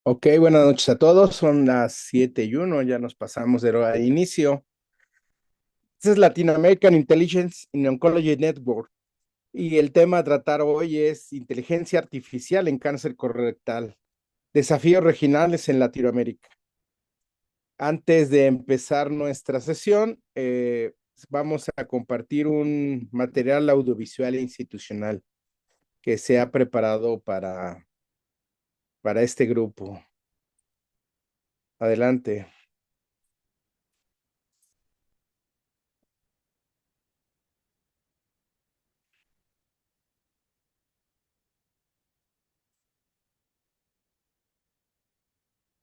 Ok, buenas noches a todos. Son las 7:01, ya nos pasamos de hora de inicio. Este es Latin American Intelligence in Oncology Network y el tema a tratar hoy es inteligencia artificial en cáncer colorectal, desafíos regionales en Latinoamérica. Antes de empezar nuestra sesión, vamos a compartir un material audiovisual e institucional que se ha preparado para este grupo. Adelante.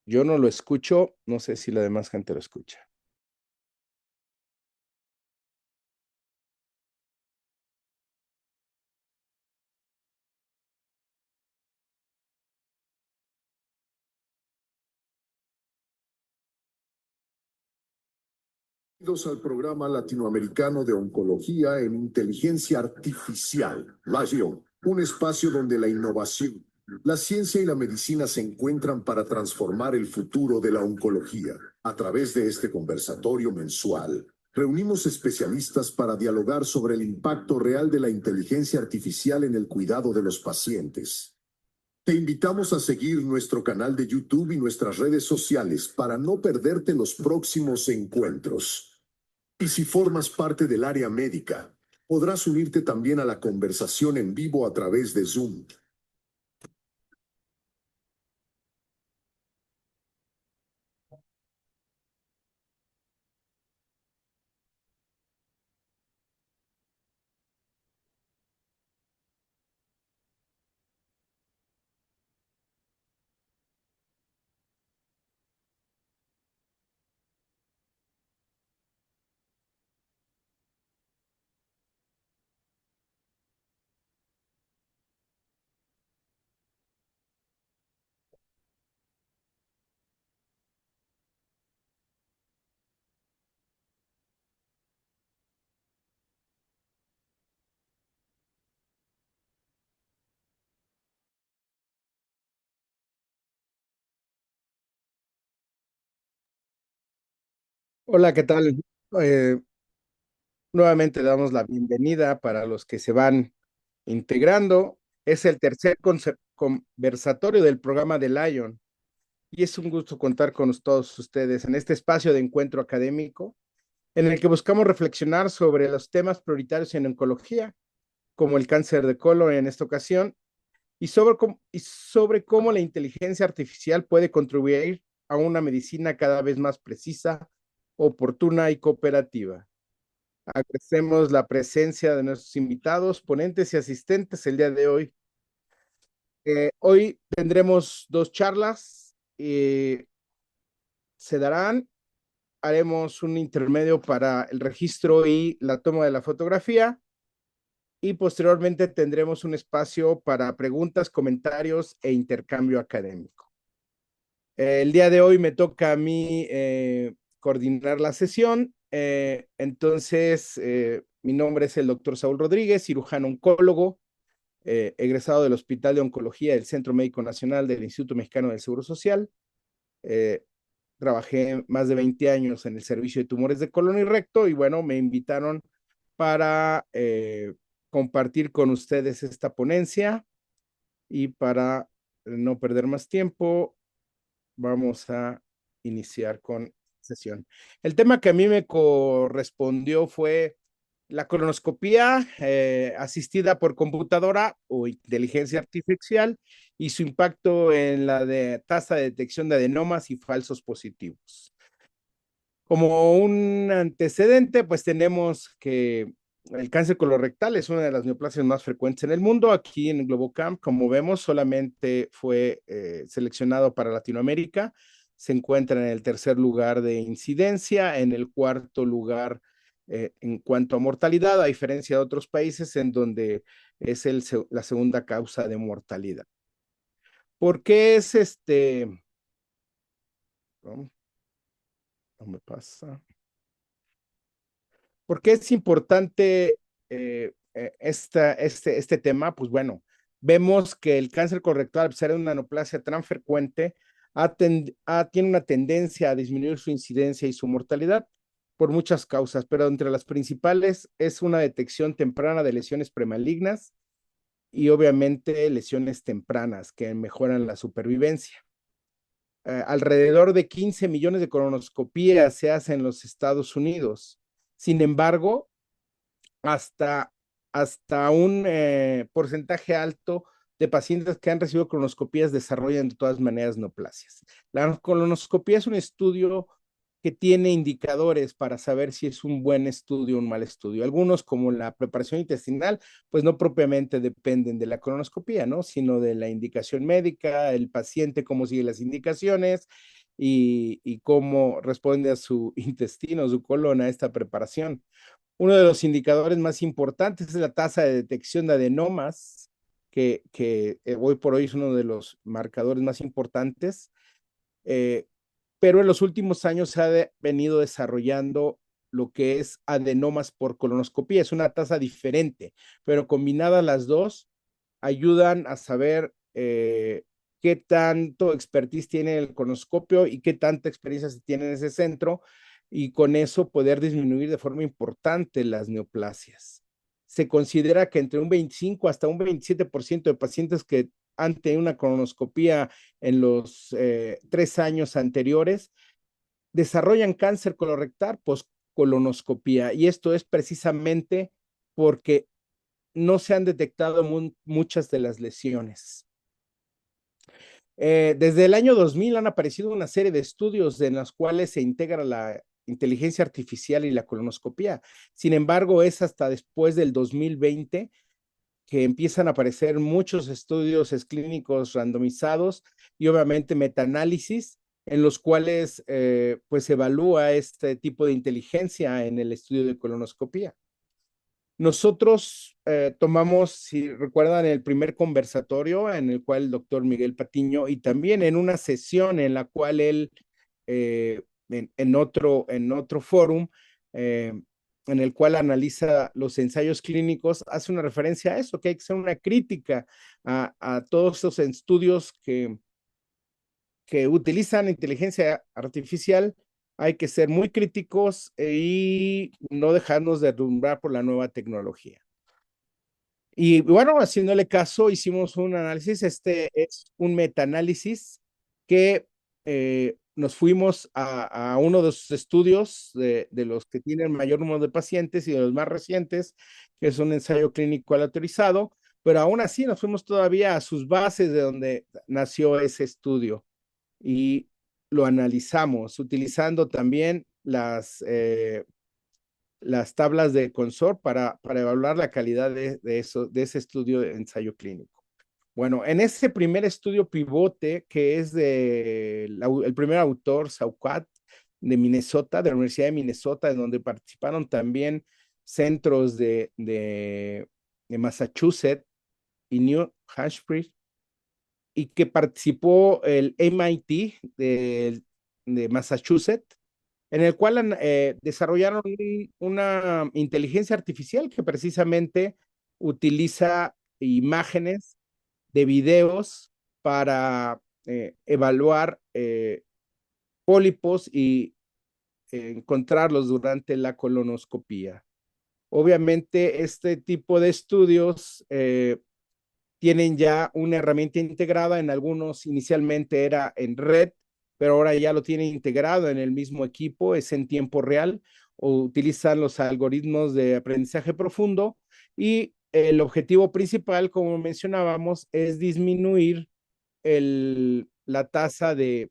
Yo no lo escucho, no sé si la demás gente lo escucha. Bienvenidos al programa latinoamericano de oncología en inteligencia artificial, LION, un espacio donde la innovación, la ciencia y la medicina se encuentran para transformar el futuro de la oncología. A través de este conversatorio mensual, reunimos especialistas para dialogar sobre el impacto real de la inteligencia artificial en el cuidado de los pacientes. Te invitamos a seguir nuestro canal de YouTube y nuestras redes sociales para no perderte los próximos encuentros. Y si formas parte del área médica, podrás unirte también a la conversación en vivo a través de Zoom. Hola, ¿qué tal? Eh, Nuevamente damos la bienvenida para los que se van integrando. Es el tercer conversatorio del programa de Lion y es un gusto contar con todos ustedes en este espacio de encuentro académico en el que buscamos reflexionar sobre los temas prioritarios en oncología, como el cáncer de colon en esta ocasión, y sobre cómo la inteligencia artificial puede contribuir a una medicina cada vez más precisa, oportuna y cooperativa. Agradecemos la presencia de nuestros invitados, ponentes y asistentes el día de hoy. Hoy tendremos dos charlas. Se darán, haremos un intermedio para el registro y la toma de la fotografía y posteriormente tendremos un espacio para preguntas, comentarios e intercambio académico. El día de hoy me toca a mí coordinar la sesión. Entonces, mi nombre es el doctor Saúl Rodríguez, cirujano oncólogo, egresado del Hospital de Oncología del Centro Médico Nacional del Instituto Mexicano del Seguro Social. Eh, Trabajé más de 20 años en el servicio de tumores de colon y recto y bueno, me invitaron para compartir con ustedes esta ponencia y para no perder más tiempo, vamos a iniciar con sesión. El tema que a mí me correspondió fue la colonoscopía asistida por computadora o inteligencia artificial y su impacto en la tasa de detección de adenomas y falsos positivos. Como un antecedente, pues tenemos que el cáncer colorectal es una de las neoplasias más frecuentes en el mundo. Aquí en Globocamp, como vemos, solamente fue seleccionado para Latinoamérica. Se encuentra en el tercer lugar de incidencia, en el cuarto lugar en cuanto a mortalidad, a diferencia de otros países en donde es la segunda causa de mortalidad. ¿Por qué es No, no me pasa. ¿Por qué es importante este tema? Pues bueno, vemos que el cáncer colorectal, al ser una neoplasia tan frecuente, tiene una tendencia a disminuir su incidencia y su mortalidad por muchas causas, pero entre las principales es una detección temprana de lesiones premalignas y obviamente lesiones tempranas que mejoran la supervivencia. Alrededor de 15 millones de colonoscopías se hacen en los Estados Unidos. Sin embargo, hasta, hasta un porcentaje alto de pacientes que han recibido colonoscopías desarrollan de todas maneras neoplasias. La colonoscopía es un estudio que tiene indicadores para saber si es un buen estudio o un mal estudio. Algunos, como la preparación intestinal, pues no propiamente dependen de la colonoscopía, ¿no? Sino de la indicación médica, el paciente cómo sigue las indicaciones y cómo responde a su intestino, su colon a esta preparación. Uno de los indicadores más importantes es la tasa de detección de adenomas, que hoy por hoy es uno de los marcadores más importantes, eh, pero en los últimos años se ha venido desarrollando lo que es adenomas por colonoscopía. Es una tasa diferente, pero combinadas las dos ayudan a saber qué tanto expertise tiene el colonoscopio y qué tanta experiencia se tiene en ese centro y con eso poder disminuir de forma importante las neoplasias. Se considera que entre un 25 hasta un 27% de pacientes que han tenido una colonoscopía en los 3 años anteriores desarrollan cáncer colorectal post-colonoscopía. Y esto es precisamente porque no se han detectado muchas de las lesiones. Desde el año 2000 han aparecido una serie de estudios en los cuales se integra la inteligencia artificial y la colonoscopía. Sin embargo, es hasta después del 2020 que empiezan a aparecer muchos estudios clínicos randomizados y obviamente metaanálisis en los cuales pues se evalúa este tipo de inteligencia en el estudio de colonoscopía. Nosotros tomamos, si recuerdan, el primer conversatorio en el cual el doctor Miguel Patiño y también en una sesión en la cual él, en otro fórum, en el cual analiza los ensayos clínicos, hace una referencia a eso, que hay que hacer una crítica a todos esos estudios que utilizan inteligencia artificial. Hay que ser muy críticos y no dejarnos derrumbar por la nueva tecnología. Y bueno, haciéndole caso, hicimos un análisis. Este es un metaanálisis que nos fuimos a uno de sus estudios de los que tienen mayor número de pacientes y de los más recientes, que es un ensayo clínico aleatorizado, pero aún así nos fuimos todavía a sus bases de donde nació ese estudio y lo analizamos utilizando también las tablas de Consort para evaluar la calidad de ese estudio de ensayo clínico. Bueno, en ese primer estudio pivote, que es el primer autor, Saucat, de Minnesota, de la Universidad de Minnesota, en donde participaron también centros de Massachusetts y New Hampshire, y que participó el MIT de Massachusetts, en el cual desarrollaron una inteligencia artificial que precisamente utiliza imágenes de videos para evaluar pólipos y encontrarlos durante la colonoscopía. Obviamente, este tipo de estudios tienen ya una herramienta integrada. En algunos inicialmente era en red, pero ahora ya lo tienen integrado en el mismo equipo, es en tiempo real, o utilizan los algoritmos de aprendizaje profundo y el objetivo principal, como mencionábamos, es disminuir la tasa de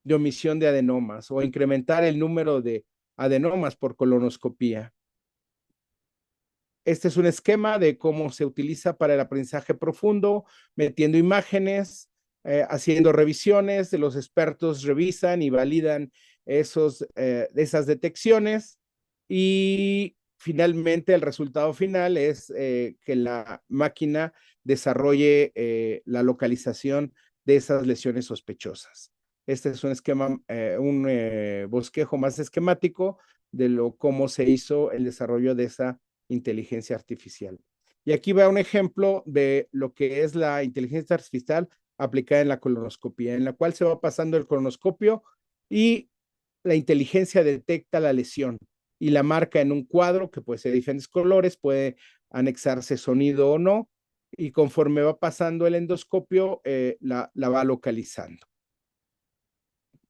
omisión de adenomas o incrementar el número de adenomas por colonoscopía. Este es un esquema de cómo se utiliza para el aprendizaje profundo, metiendo imágenes, haciendo revisiones, los expertos revisan y validan esas detecciones y finalmente el resultado final es que la máquina desarrolle la localización de esas lesiones sospechosas. Este es un esquema, un bosquejo más esquemático de cómo se hizo el desarrollo de esa inteligencia artificial. Y aquí va un ejemplo de lo que es la inteligencia artificial aplicada en la colonoscopia, en la cual se va pasando el colonoscopio y la inteligencia detecta la lesión y la marca en un cuadro que puede ser de diferentes colores, puede anexarse sonido o no, y conforme va pasando el endoscopio, la va localizando.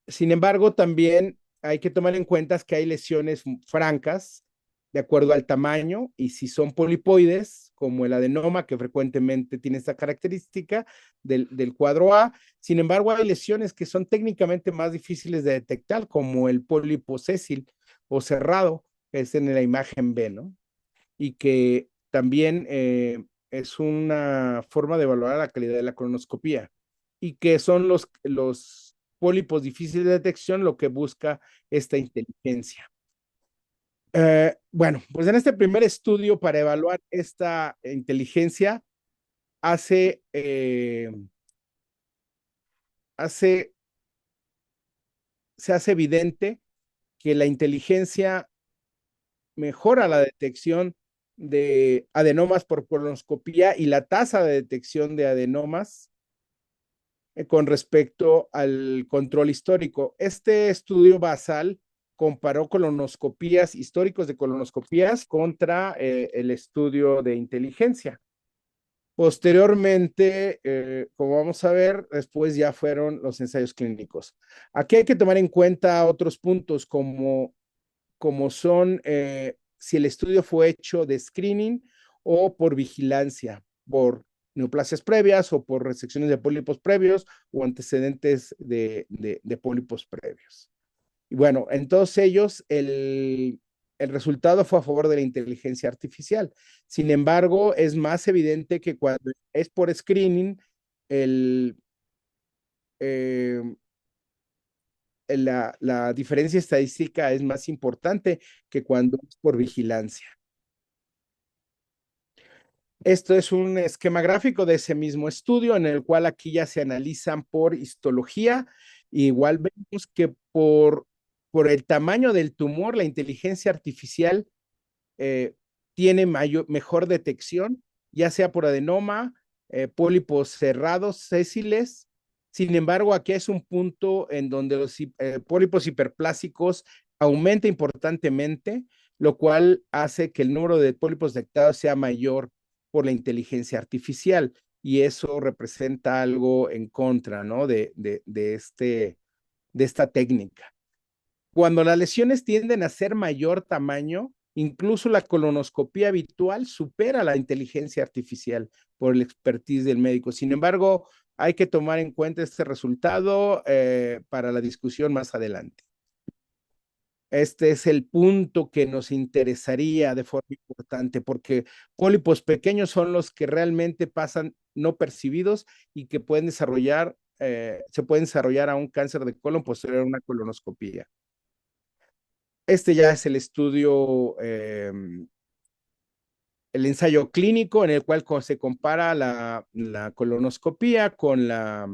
Sin embargo, también hay que tomar en cuenta que hay lesiones francas de acuerdo al tamaño, y si son polipoides, como el adenoma, que frecuentemente tiene esta característica del cuadro A. Sin embargo, hay lesiones que son técnicamente más difíciles de detectar, como el pólipo sésil o cerrado, que es en la imagen B, ¿no? Y que también es una forma de evaluar la calidad de la colonoscopía, y que son los pólipos difíciles de detección lo que busca esta inteligencia. Bueno, pues en este primer estudio para evaluar esta inteligencia hace, hace, se hace evidente que la inteligencia mejora la detección de adenomas por colonoscopía y la tasa de detección de adenomas con respecto al control histórico. Este estudio basal comparó colonoscopías, históricos de colonoscopías contra el estudio de inteligencia. Posteriormente, como vamos a ver, después ya fueron los ensayos clínicos. Aquí hay que tomar en cuenta otros puntos como son si el estudio fue hecho de screening o por vigilancia, por neoplasias previas o por resecciones de pólipos previos o antecedentes de pólipos previos. Y bueno, en todos ellos el resultado fue a favor de la inteligencia artificial. Sin embargo, es más evidente que cuando es por screening, el, eh, la diferencia estadística es más importante que cuando es por vigilancia. Esto es un esquema gráfico de ese mismo estudio, en el cual aquí ya se analizan por histología. Igual vemos que por el tamaño del tumor, la inteligencia artificial eh, tiene mejor detección, ya sea por adenoma, pólipos cerrados, sésiles. Sin embargo, aquí es un punto en donde los pólipos hiperplásicos aumenta importantemente, lo cual hace que el número de pólipos detectados sea mayor por la inteligencia artificial, y eso representa algo en contra, ¿no? De esta técnica. Cuando las lesiones tienden a ser mayor tamaño, incluso la colonoscopía habitual supera la inteligencia artificial por el expertise del médico. Sin embargo, hay que tomar en cuenta este resultado para la discusión más adelante. Este es el punto que nos interesaría de forma importante, porque pólipos pequeños son los que realmente pasan no percibidos y que pueden desarrollar, se pueden desarrollar a un cáncer de colon posterior a una colonoscopía. Este ya es el estudio, el ensayo clínico en el cual se compara la colonoscopía con la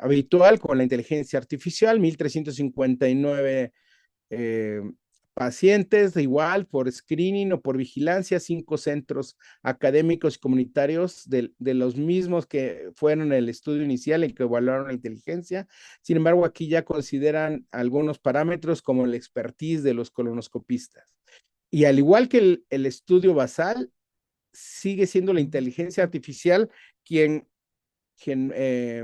habitual, con la inteligencia artificial, 1359 eh, pacientes, de igual por screening o por vigilancia, 5 centros académicos y comunitarios de los mismos que fueron en el estudio inicial en que evaluaron la inteligencia. Sin embargo, aquí ya consideran algunos parámetros como el expertise de los colonoscopistas. Y al igual que el estudio basal, sigue siendo la inteligencia artificial quien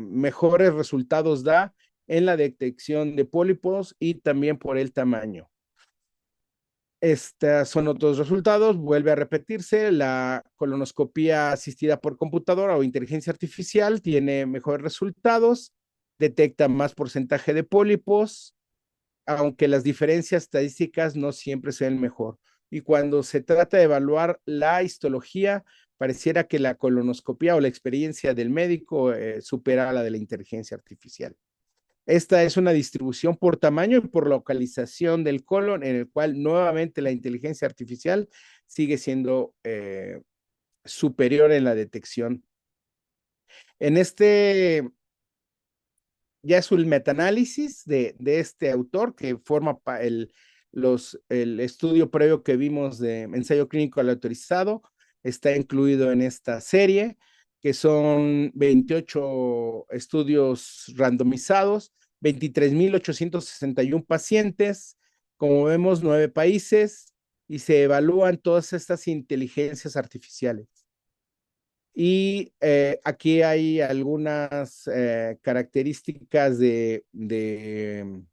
mejores resultados da en la detección de pólipos y también por el tamaño. Estos son otros resultados. Vuelve a repetirse, la colonoscopía asistida por computadora o inteligencia artificial tiene mejores resultados, detecta más porcentaje de pólipos, aunque las diferencias estadísticas no siempre sean mejor. Y cuando se trata de evaluar la histología, pareciera que la colonoscopía o la experiencia del médico supera a la de la inteligencia artificial. Esta es una distribución por tamaño y por localización del colon, en el cual nuevamente la inteligencia artificial sigue siendo superior en la detección. En este ya es un metaanálisis de este autor que forma el estudio previo que vimos de ensayo clínico aleatorizado, está incluido en esta serie. que son 28 estudios randomizados, 23,861 pacientes, como vemos, 9 países, y se evalúan todas estas inteligencias artificiales. Y aquí hay algunas características de, de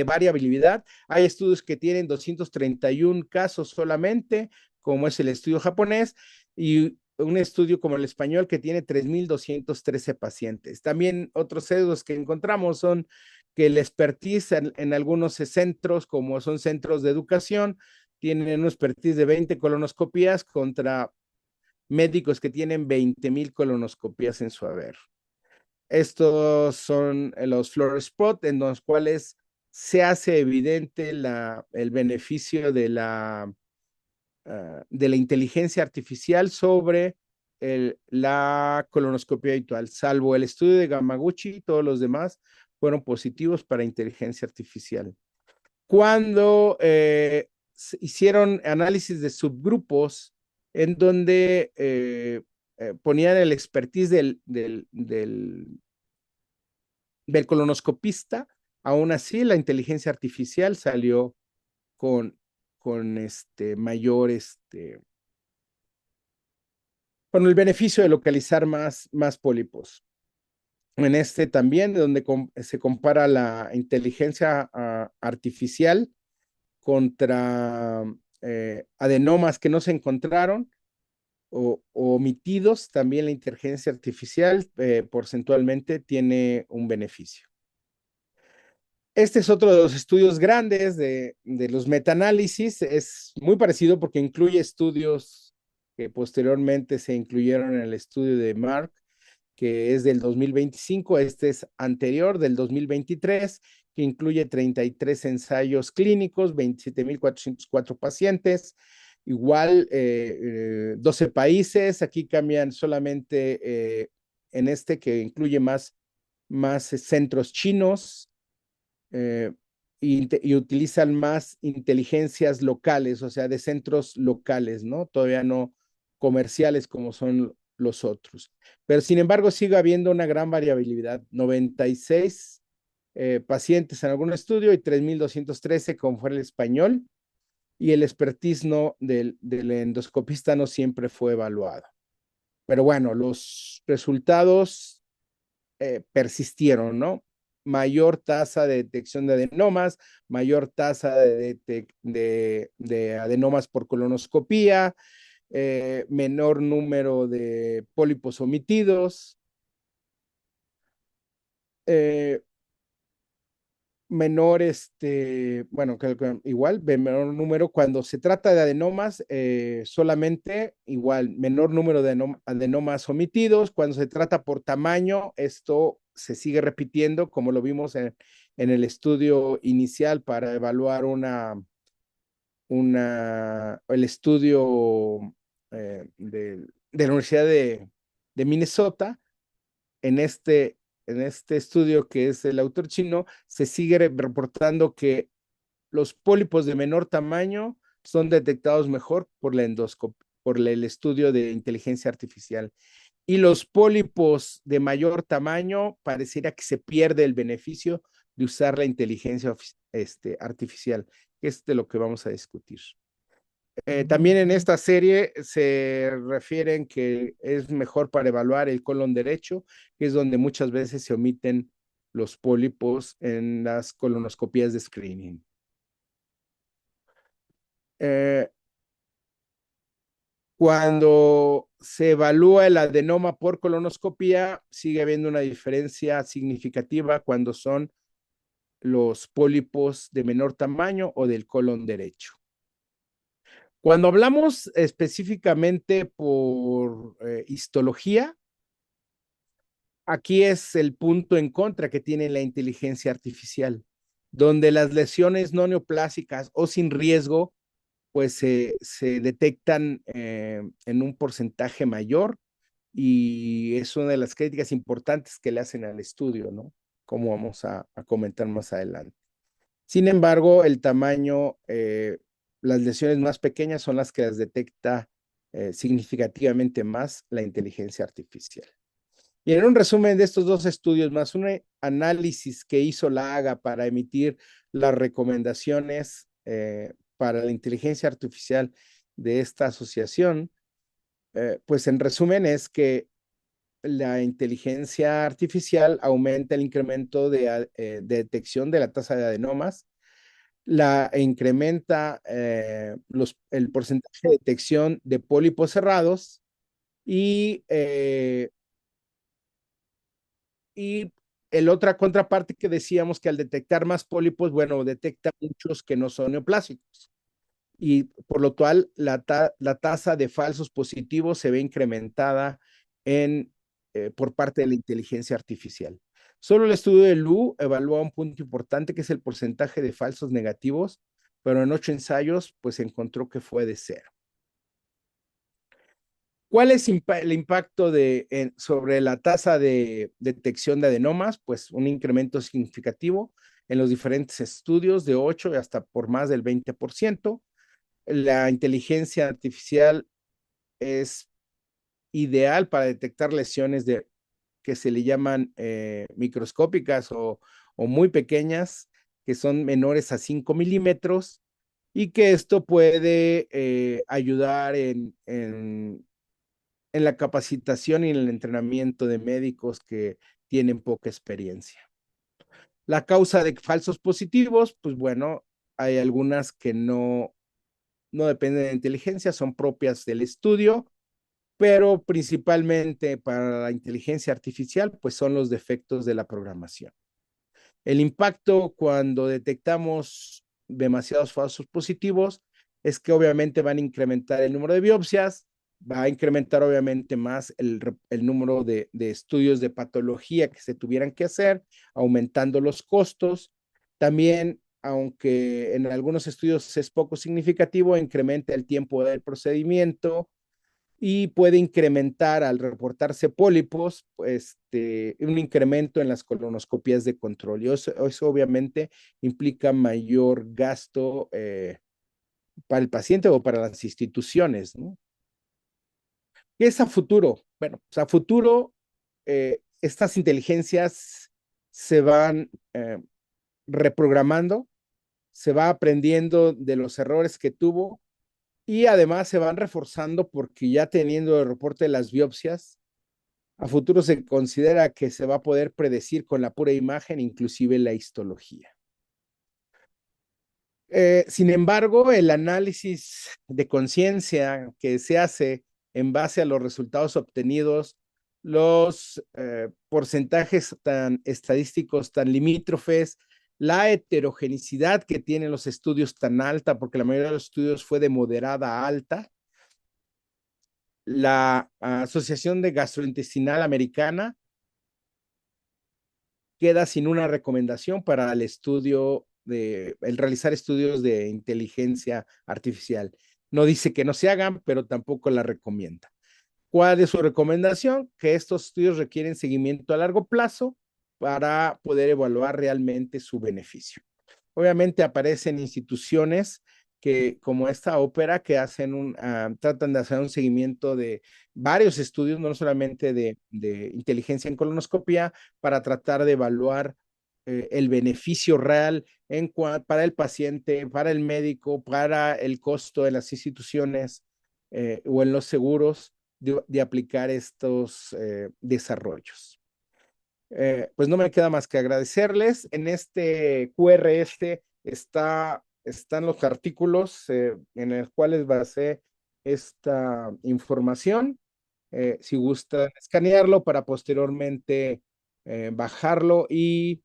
variabilidad. Hay estudios que tienen 231 casos solamente, como es el estudio japonés, y un estudio como el español que tiene 3,213 pacientes. También otros sesgos que encontramos son que el expertise en algunos centros, como son centros de educación, tienen un expertise de 20 colonoscopías contra médicos que tienen 20,000 colonoscopías en su haber. Estos son los floor spot en los cuales se hace evidente el beneficio de la inteligencia artificial sobre la colonoscopia habitual. Salvo el estudio de Gamaguchi, todos los demás fueron positivos para inteligencia artificial. Cuando hicieron análisis de subgrupos en donde ponían el expertise del colonoscopista, aún así la inteligencia artificial salió con mayor, con el beneficio de localizar más pólipos. En también, donde se compara la inteligencia artificial contra adenomas que no se encontraron o omitidos, también la inteligencia artificial porcentualmente tiene un beneficio. Este es otro de los estudios grandes de los metaanálisis. Es muy parecido porque incluye estudios que posteriormente se incluyeron en el estudio de Mark, que es del 2025. Este es anterior, del 2023, que incluye 33 ensayos clínicos, 27,404 pacientes, igual 12 países. Aquí cambian solamente en que incluye más centros chinos, y utilizan más inteligencias locales, o sea, de centros locales, ¿no? Todavía no comerciales como son los otros. Pero sin embargo, sigue habiendo una gran variabilidad. 96 pacientes en algún estudio y 3,213 como fue el español, y el expertise del endoscopista no siempre fue evaluado. Pero bueno, los resultados persistieron, ¿no? Mayor tasa de detección de adenomas, mayor tasa de adenomas por colonoscopía, menor número de pólipos omitidos, eh, menor, bueno, igual, menor número cuando se trata de adenomas, solamente igual, menor número de adenomas omitidos. Cuando se trata por tamaño, esto se sigue repitiendo, como lo vimos en el estudio inicial para evaluar el estudio de la Universidad de Minnesota. En este estudio, que es el autor chino, se sigue reportando que los pólipos de menor tamaño son detectados mejor por el estudio de inteligencia artificial. Y los pólipos de mayor tamaño pareciera que se pierde el beneficio de usar la inteligencia artificial, que es de lo que vamos a discutir. También en esta serie se refieren que es mejor para evaluar el colon derecho, que es donde muchas veces se omiten los pólipos en las colonoscopías de screening. Cuando se evalúa el adenoma por colonoscopía, sigue habiendo una diferencia significativa cuando son los pólipos de menor tamaño o del colon derecho. Cuando hablamos específicamente por histología, aquí es el punto en contra que tiene la inteligencia artificial, donde las lesiones no neoplásicas o sin riesgo, pues se detectan en un porcentaje mayor, y es una de las críticas importantes que le hacen al estudio, ¿no? Como vamos a comentar más adelante. Sin embargo, el tamaño las lesiones más pequeñas son las que las detecta significativamente más la inteligencia artificial. Y en un resumen de estos dos estudios, más un análisis que hizo la AGA para emitir las recomendaciones para la inteligencia artificial de esta asociación, pues en resumen es que la inteligencia artificial aumenta el incremento de detección de la tasa de adenomas, la incrementa el porcentaje de detección de pólipos cerrados y el otra contraparte que decíamos que al detectar más pólipos, bueno, detecta muchos que no son neoplásicos. Y por lo cual la tasa de falsos positivos se ve incrementada por parte de la inteligencia artificial. Solo el estudio de Lu evalúa un punto importante que es el porcentaje de falsos negativos, pero en 8 ensayos pues encontró que fue de 0. ¿Cuál es el impacto sobre la tasa de detección de adenomas? Pues un incremento significativo en los diferentes estudios de 8 hasta por más del 20%. La inteligencia artificial es ideal para detectar lesiones que se le llaman microscópicas o muy pequeñas, que son menores a 5 milímetros, y que esto puede ayudar en la capacitación y en el entrenamiento de médicos que tienen poca experiencia. La causa de falsos positivos, pues bueno, hay algunas que no dependen de inteligencia, son propias del estudio, pero principalmente para la inteligencia artificial, pues son los defectos de la programación. El impacto cuando detectamos demasiados falsos positivos es que obviamente van a incrementar el número de biopsias, va a incrementar obviamente más el número de estudios de patología que se tuvieran que hacer, aumentando los costos. También, aunque en algunos estudios es poco significativo, incrementa el tiempo del procedimiento y puede incrementar al reportarse pólipos, un incremento en las colonoscopías de control. Y eso obviamente implica mayor gasto para el paciente o para las instituciones, ¿no? ¿Qué es a futuro? Bueno, pues a futuro estas inteligencias se van reprogramando, se va aprendiendo de los errores que tuvo y además se van reforzando porque ya teniendo el reporte de las biopsias, a futuro se considera que se va a poder predecir con la pura imagen, inclusive la histología. Sin embargo, el análisis de conciencia que se hace en base a los resultados obtenidos, los porcentajes tan estadísticos tan limítrofes, la heterogeneidad que tienen los estudios tan alta, porque la mayoría de los estudios fue de moderada a alta, la Asociación de Gastrointestinal Americana queda sin una recomendación para el realizar estudios de inteligencia artificial. No dice que no se hagan, pero tampoco la recomienda. ¿Cuál es su recomendación? Que estos estudios requieren seguimiento a largo plazo para poder evaluar realmente su beneficio. Obviamente aparecen instituciones que, como esta ópera, que tratan de hacer un seguimiento de varios estudios, no solamente de inteligencia en colonoscopia, para tratar de evaluar el beneficio real para el paciente, para el médico, para el costo de las instituciones o en los seguros de aplicar estos desarrollos. Pues no me queda más que agradecerles. En este QRS están los artículos en los cuales basé esta información. Si gustan escanearlo para posteriormente bajarlo y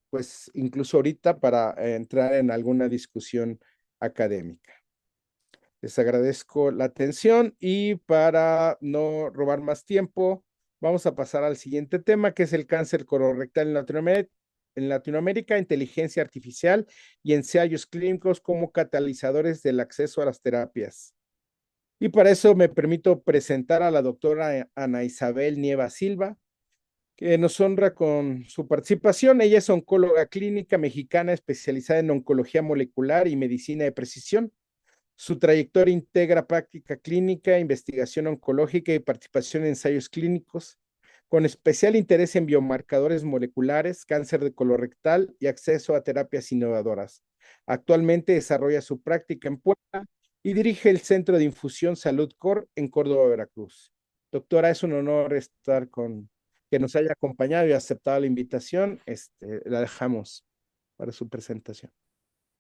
pues incluso ahorita para entrar en alguna discusión académica. Les agradezco la atención y para no robar más tiempo, vamos a pasar al siguiente tema, que es el cáncer colorectal en Latinoamérica, inteligencia artificial y ensayos clínicos como catalizadores del acceso a las terapias. Y para eso me permito presentar a la doctora Ana Isabel Nieva Silva, que nos honra con su participación. Ella es oncóloga clínica mexicana especializada en oncología molecular y medicina de precisión. Su trayectoria integra práctica clínica, investigación oncológica y participación en ensayos clínicos, con especial interés en biomarcadores moleculares, cáncer de colorectal y acceso a terapias innovadoras. Actualmente desarrolla su práctica en Puebla y dirige el Centro de Infusión Salud Cor en Córdoba, Veracruz. Doctora, es un honor estar con que nos haya acompañado y aceptado la invitación. La dejamos para su presentación.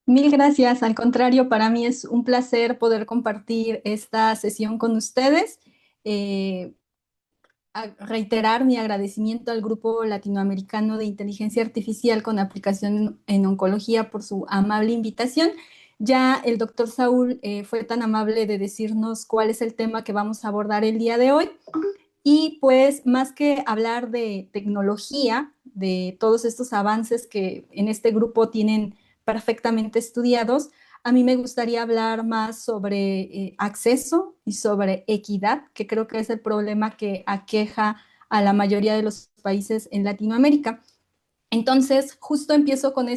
Mil gracias. Al contrario, para mí es un placer poder compartir esta sesión con ustedes. Eh, Reiterar mi agradecimiento al Grupo Latinoamericano de Inteligencia Artificial con aplicación en oncología por su amable invitación. Ya el doctor Saúl fue tan amable de decirnos cuál es el tema que vamos a abordar el día de hoy. Y pues más que hablar de tecnología, de todos estos avances que en este grupo tienen perfectamente estudiados, a mí me gustaría hablar más sobre acceso y sobre equidad, que creo que es el problema que aqueja a la mayoría de los países en Latinoamérica. Entonces, justo empiezo con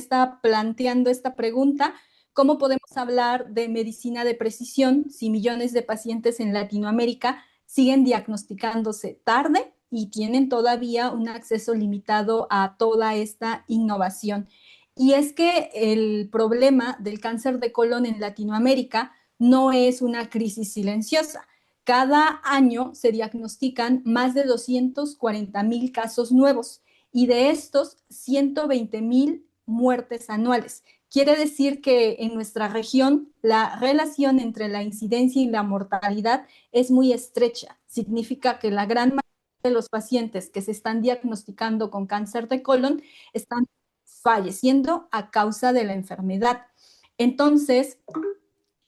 planteando esta pregunta: ¿cómo podemos hablar de medicina de precisión si millones de pacientes en Latinoamérica siguen diagnosticándose tarde y tienen todavía un acceso limitado a toda esta innovación? Y es que el problema del cáncer de colon en Latinoamérica no es una crisis silenciosa. Cada año se diagnostican más de 240,000 casos nuevos y de estos 120,000 muertes anuales. Quiere decir que en nuestra región la relación entre la incidencia y la mortalidad es muy estrecha. Significa que la gran mayoría de los pacientes que se están diagnosticando con cáncer de colon están falleciendo a causa de la enfermedad. Entonces,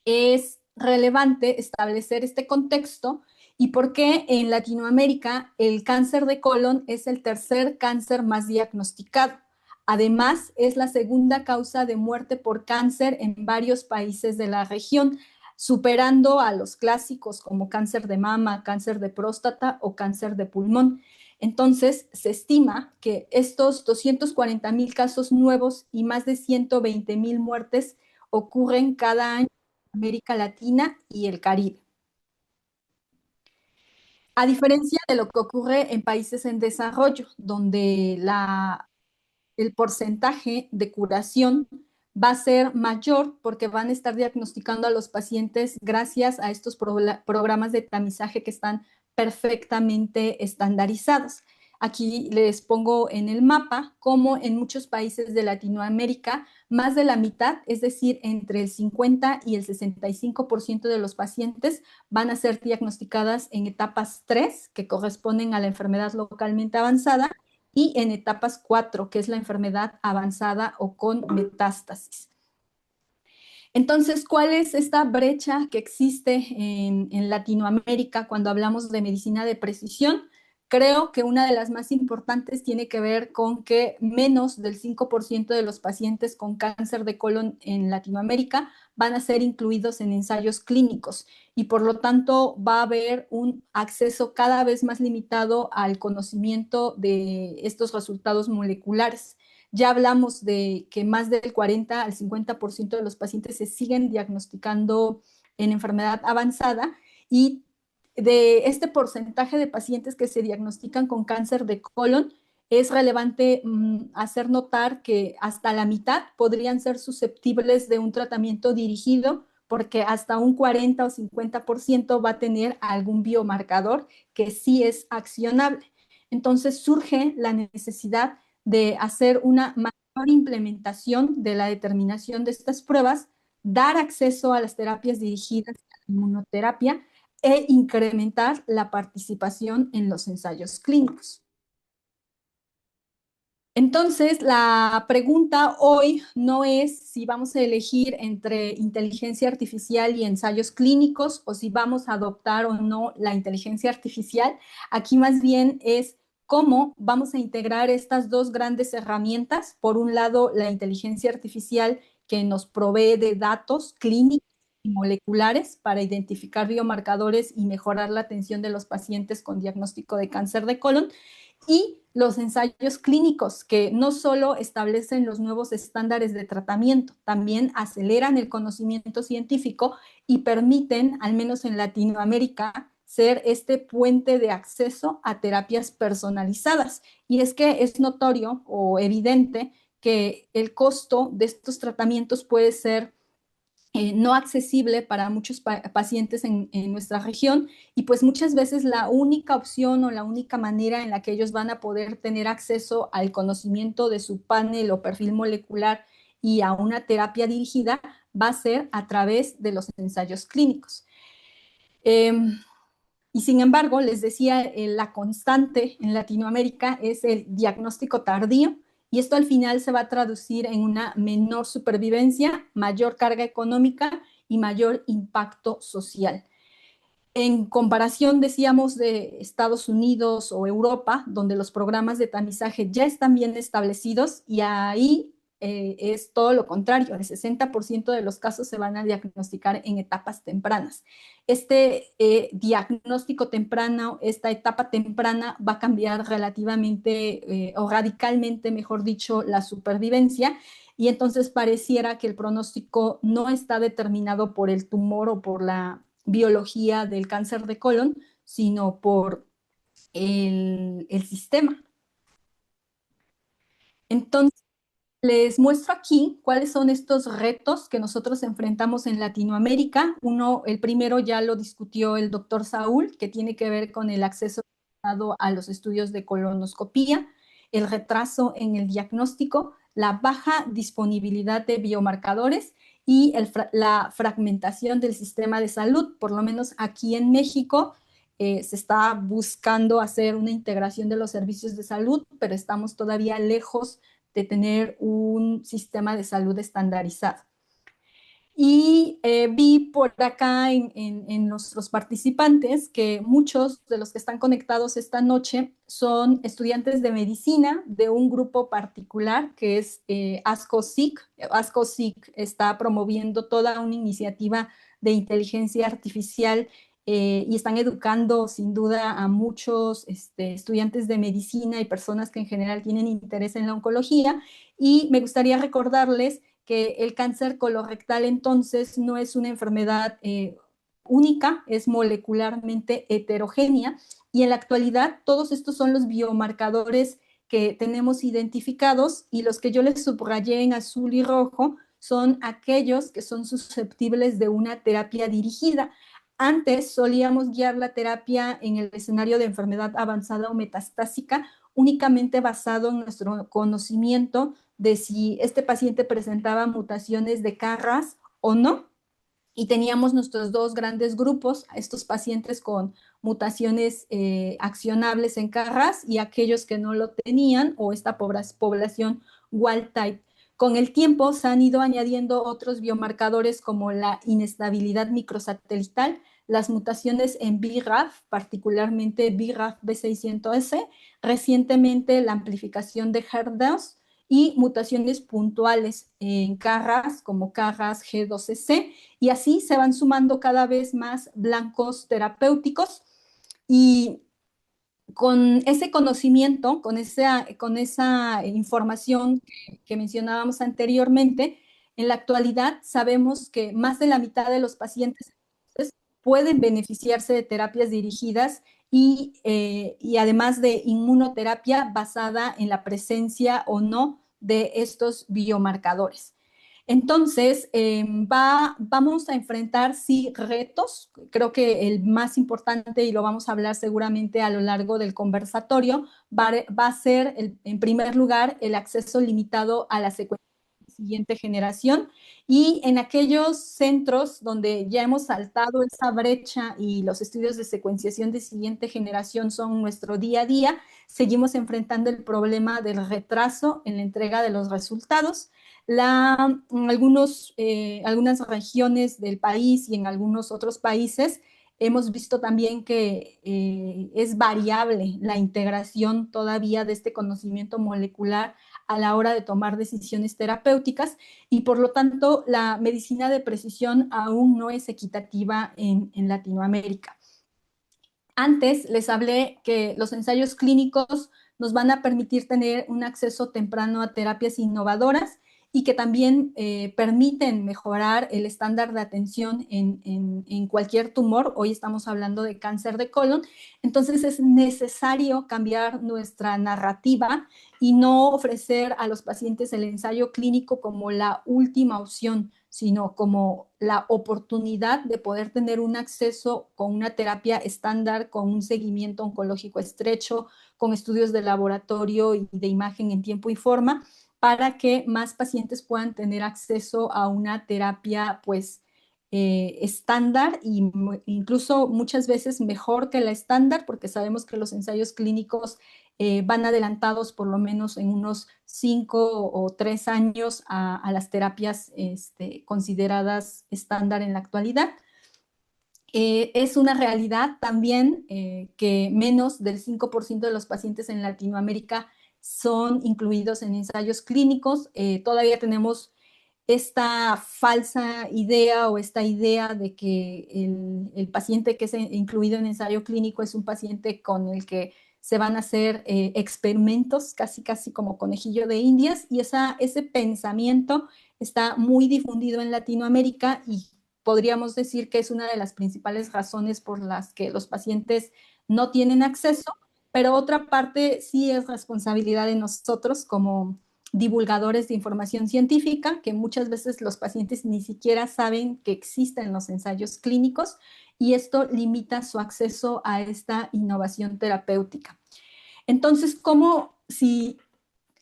es relevante establecer este contexto y por qué en Latinoamérica el cáncer de colon es el tercer cáncer más diagnosticado. Además, es la segunda causa de muerte por cáncer en varios países de la región, superando a los clásicos como cáncer de mama, cáncer de próstata o cáncer de pulmón. Entonces, se estima que estos 240,000 casos nuevos y más de 120,000 muertes ocurren cada año en América Latina y el Caribe. A diferencia de lo que ocurre en países en desarrollo, donde el porcentaje de curación va a ser mayor porque van a estar diagnosticando a los pacientes gracias a estos programas de tamizaje que están perfectamente estandarizados. Aquí les pongo en el mapa cómo en muchos países de Latinoamérica más de la mitad, es decir, entre el 50 y el 65% de los pacientes van a ser diagnosticadas en etapas 3, que corresponden a la enfermedad localmente avanzada, y en etapas 4, que es la enfermedad avanzada o con metástasis. Entonces, ¿cuál es esta brecha que existe en Latinoamérica cuando hablamos de medicina de precisión? Creo que una de las más importantes tiene que ver con que menos del 5% de los pacientes con cáncer de colon en Latinoamérica van a ser incluidos en ensayos clínicos y por lo tanto va a haber un acceso cada vez más limitado al conocimiento de estos resultados moleculares. Ya hablamos de que más del 40 al 50% de los pacientes se siguen diagnosticando en enfermedad avanzada y de este porcentaje de pacientes que se diagnostican con cáncer de colon, es relevante hacer notar que hasta la mitad podrían ser susceptibles de un tratamiento dirigido porque hasta un 40 o 50% va a tener algún biomarcador que sí es accionable. Entonces surge la necesidad de hacer una mayor implementación de la determinación de estas pruebas, dar acceso a las terapias dirigidas a la inmunoterapia e incrementar la participación en los ensayos clínicos. Entonces, la pregunta hoy no es si vamos a elegir entre inteligencia artificial y ensayos clínicos o si vamos a adoptar o no la inteligencia artificial. Aquí más bien es cómo vamos a integrar estas dos grandes herramientas. Por un lado, la inteligencia artificial que nos provee de datos clínicos y moleculares para identificar biomarcadores y mejorar la atención de los pacientes con diagnóstico de cáncer de colon, y los ensayos clínicos, que no solo establecen los nuevos estándares de tratamiento, también aceleran el conocimiento científico y permiten, al menos en Latinoamérica, ser este puente de acceso a terapias personalizadas. Y es que es notorio o evidente que el costo de estos tratamientos puede ser no accesible para muchos pacientes en nuestra región, y pues muchas veces la única opción o la única manera en la que ellos van a poder tener acceso al conocimiento de su panel o perfil molecular y a una terapia dirigida va a ser a través de los ensayos clínicos. Y sin embargo, les decía, la constante en Latinoamérica es el diagnóstico tardío, y esto al final se va a traducir en una menor supervivencia, mayor carga económica y mayor impacto social. En comparación, decíamos, de Estados Unidos o Europa, donde los programas de tamizaje ya están bien establecidos, y ahí es todo lo contrario, el 60% de los casos se van a diagnosticar en etapas tempranas. Este diagnóstico temprano, esta etapa temprana va a cambiar relativamente o radicalmente, mejor dicho, la supervivencia, y entonces pareciera que el pronóstico no está determinado por el tumor o por la biología del cáncer de colon, sino por el sistema. Entonces, les muestro aquí cuáles son estos retos que nosotros enfrentamos en Latinoamérica. Uno, el primero ya lo discutió el doctor Saúl, que tiene que ver con el acceso a los estudios de colonoscopía, el retraso en el diagnóstico, la baja disponibilidad de biomarcadores y la fragmentación del sistema de salud. Por lo menos aquí en México se está buscando hacer una integración de los servicios de salud, pero estamos todavía lejos de tener un sistema de salud estandarizado. Y vi por acá en nuestros participantes que muchos de los que están conectados esta noche son estudiantes de medicina de un grupo particular que es ASCO-SIC. ASCO-SIC está promoviendo toda una iniciativa de inteligencia artificial y están educando sin duda a muchos estudiantes de medicina y personas que en general tienen interés en la oncología. Y me gustaría recordarles que el cáncer colorectal entonces no es una enfermedad única, es molecularmente heterogénea, y en la actualidad todos estos son los biomarcadores que tenemos identificados, y los que yo les subrayé en azul y rojo son aquellos que son susceptibles de una terapia dirigida. Antes solíamos guiar la terapia en el escenario de enfermedad avanzada o metastásica únicamente basado en nuestro conocimiento de si este paciente presentaba mutaciones de KRAS o no. Y teníamos nuestros dos grandes grupos, estos pacientes con mutaciones accionables en KRAS y aquellos que no lo tenían, o esta población wild type. Con el tiempo se han ido añadiendo otros biomarcadores como la inestabilidad microsatelital, las mutaciones en BRAF, particularmente BRAF B600S, recientemente la amplificación de HER2 y mutaciones puntuales en KRAS como KRAS G12C, y así se van sumando cada vez más blancos terapéuticos. Y con ese conocimiento, con esa información que mencionábamos anteriormente, en la actualidad sabemos que más de la mitad de los pacientes pueden beneficiarse de terapias dirigidas y además de inmunoterapia basada en la presencia o no de estos biomarcadores. Entonces, vamos a enfrentar, sí, retos. Creo que el más importante, y lo vamos a hablar seguramente a lo largo del conversatorio, va a ser, en primer lugar, el acceso limitado a la secuencia de siguiente generación. Y en aquellos centros donde ya hemos saltado esa brecha y los estudios de secuenciación de siguiente generación son nuestro día a día, seguimos enfrentando el problema del retraso en la entrega de los resultados. En algunas regiones del país y en algunos otros países hemos visto también que es variable la integración todavía de este conocimiento molecular a la hora de tomar decisiones terapéuticas, y por lo tanto la medicina de precisión aún no es equitativa en Latinoamérica. Antes les hablé que los ensayos clínicos nos van a permitir tener un acceso temprano a terapias innovadoras y que también permiten mejorar el estándar de atención en cualquier tumor. Hoy estamos hablando de cáncer de colon, entonces es necesario cambiar nuestra narrativa y no ofrecer a los pacientes el ensayo clínico como la última opción, sino como la oportunidad de poder tener un acceso con una terapia estándar, con un seguimiento oncológico estrecho, con estudios de laboratorio y de imagen en tiempo y forma, para que más pacientes puedan tener acceso a una terapia, pues, estándar e incluso muchas veces mejor que la estándar, porque sabemos que los ensayos clínicos van adelantados por lo menos en unos 5 o 3 años a las terapias consideradas estándar en la actualidad. Es una realidad también que menos del 5% de los pacientes en Latinoamérica son incluidos en ensayos clínicos. Todavía tenemos esta falsa idea o esta idea de que el paciente que es incluido en ensayo clínico es un paciente con el que se van a hacer experimentos casi casi como conejillo de indias, y ese pensamiento está muy difundido en Latinoamérica y podríamos decir que es una de las principales razones por las que los pacientes no tienen acceso, pero otra parte sí es responsabilidad de nosotros como divulgadores de información científica, que muchas veces los pacientes ni siquiera saben que existen los ensayos clínicos, y esto limita su acceso a esta innovación terapéutica. Entonces, ¿cómo si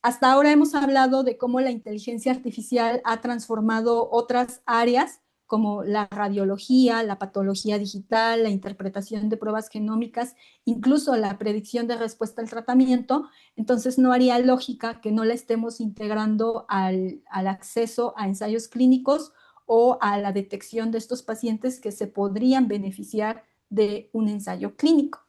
hasta ahora hemos hablado de cómo la inteligencia artificial ha transformado otras áreas como la radiología, la patología digital, la interpretación de pruebas genómicas, incluso la predicción de respuesta al tratamiento? Entonces no haría lógica que no la estemos integrando al acceso a ensayos clínicos o a la detección de estos pacientes que se podrían beneficiar de un ensayo clínico.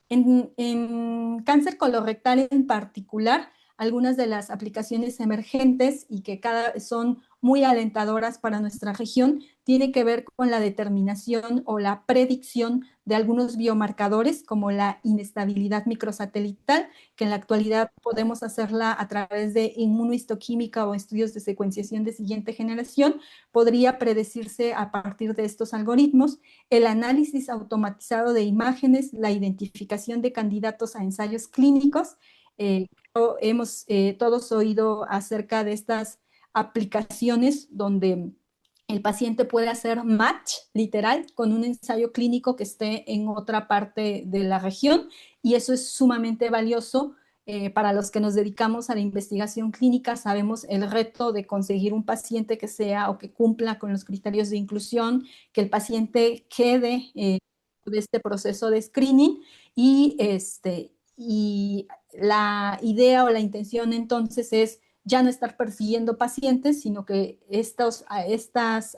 En cáncer colorectal en particular, algunas de las aplicaciones emergentes y que son muy alentadoras para nuestra región tiene que ver con la determinación o la predicción de algunos biomarcadores como la inestabilidad microsatelital, que en la actualidad podemos hacerla a través de inmunohistoquímica o estudios de secuenciación de siguiente generación. Podría predecirse a partir de estos algoritmos el análisis automatizado de imágenes, la identificación de candidatos a ensayos clínicos. Hemos todos oído acerca de estas aplicaciones donde el paciente puede hacer match literal con un ensayo clínico que esté en otra parte de la región, y eso es sumamente valioso. Para los que nos dedicamos a la investigación clínica, sabemos el reto de conseguir un paciente que sea o que cumpla con los criterios de inclusión, que el paciente quede de este proceso de screening, y la idea o la intención entonces es ya no estar persiguiendo pacientes, sino que estas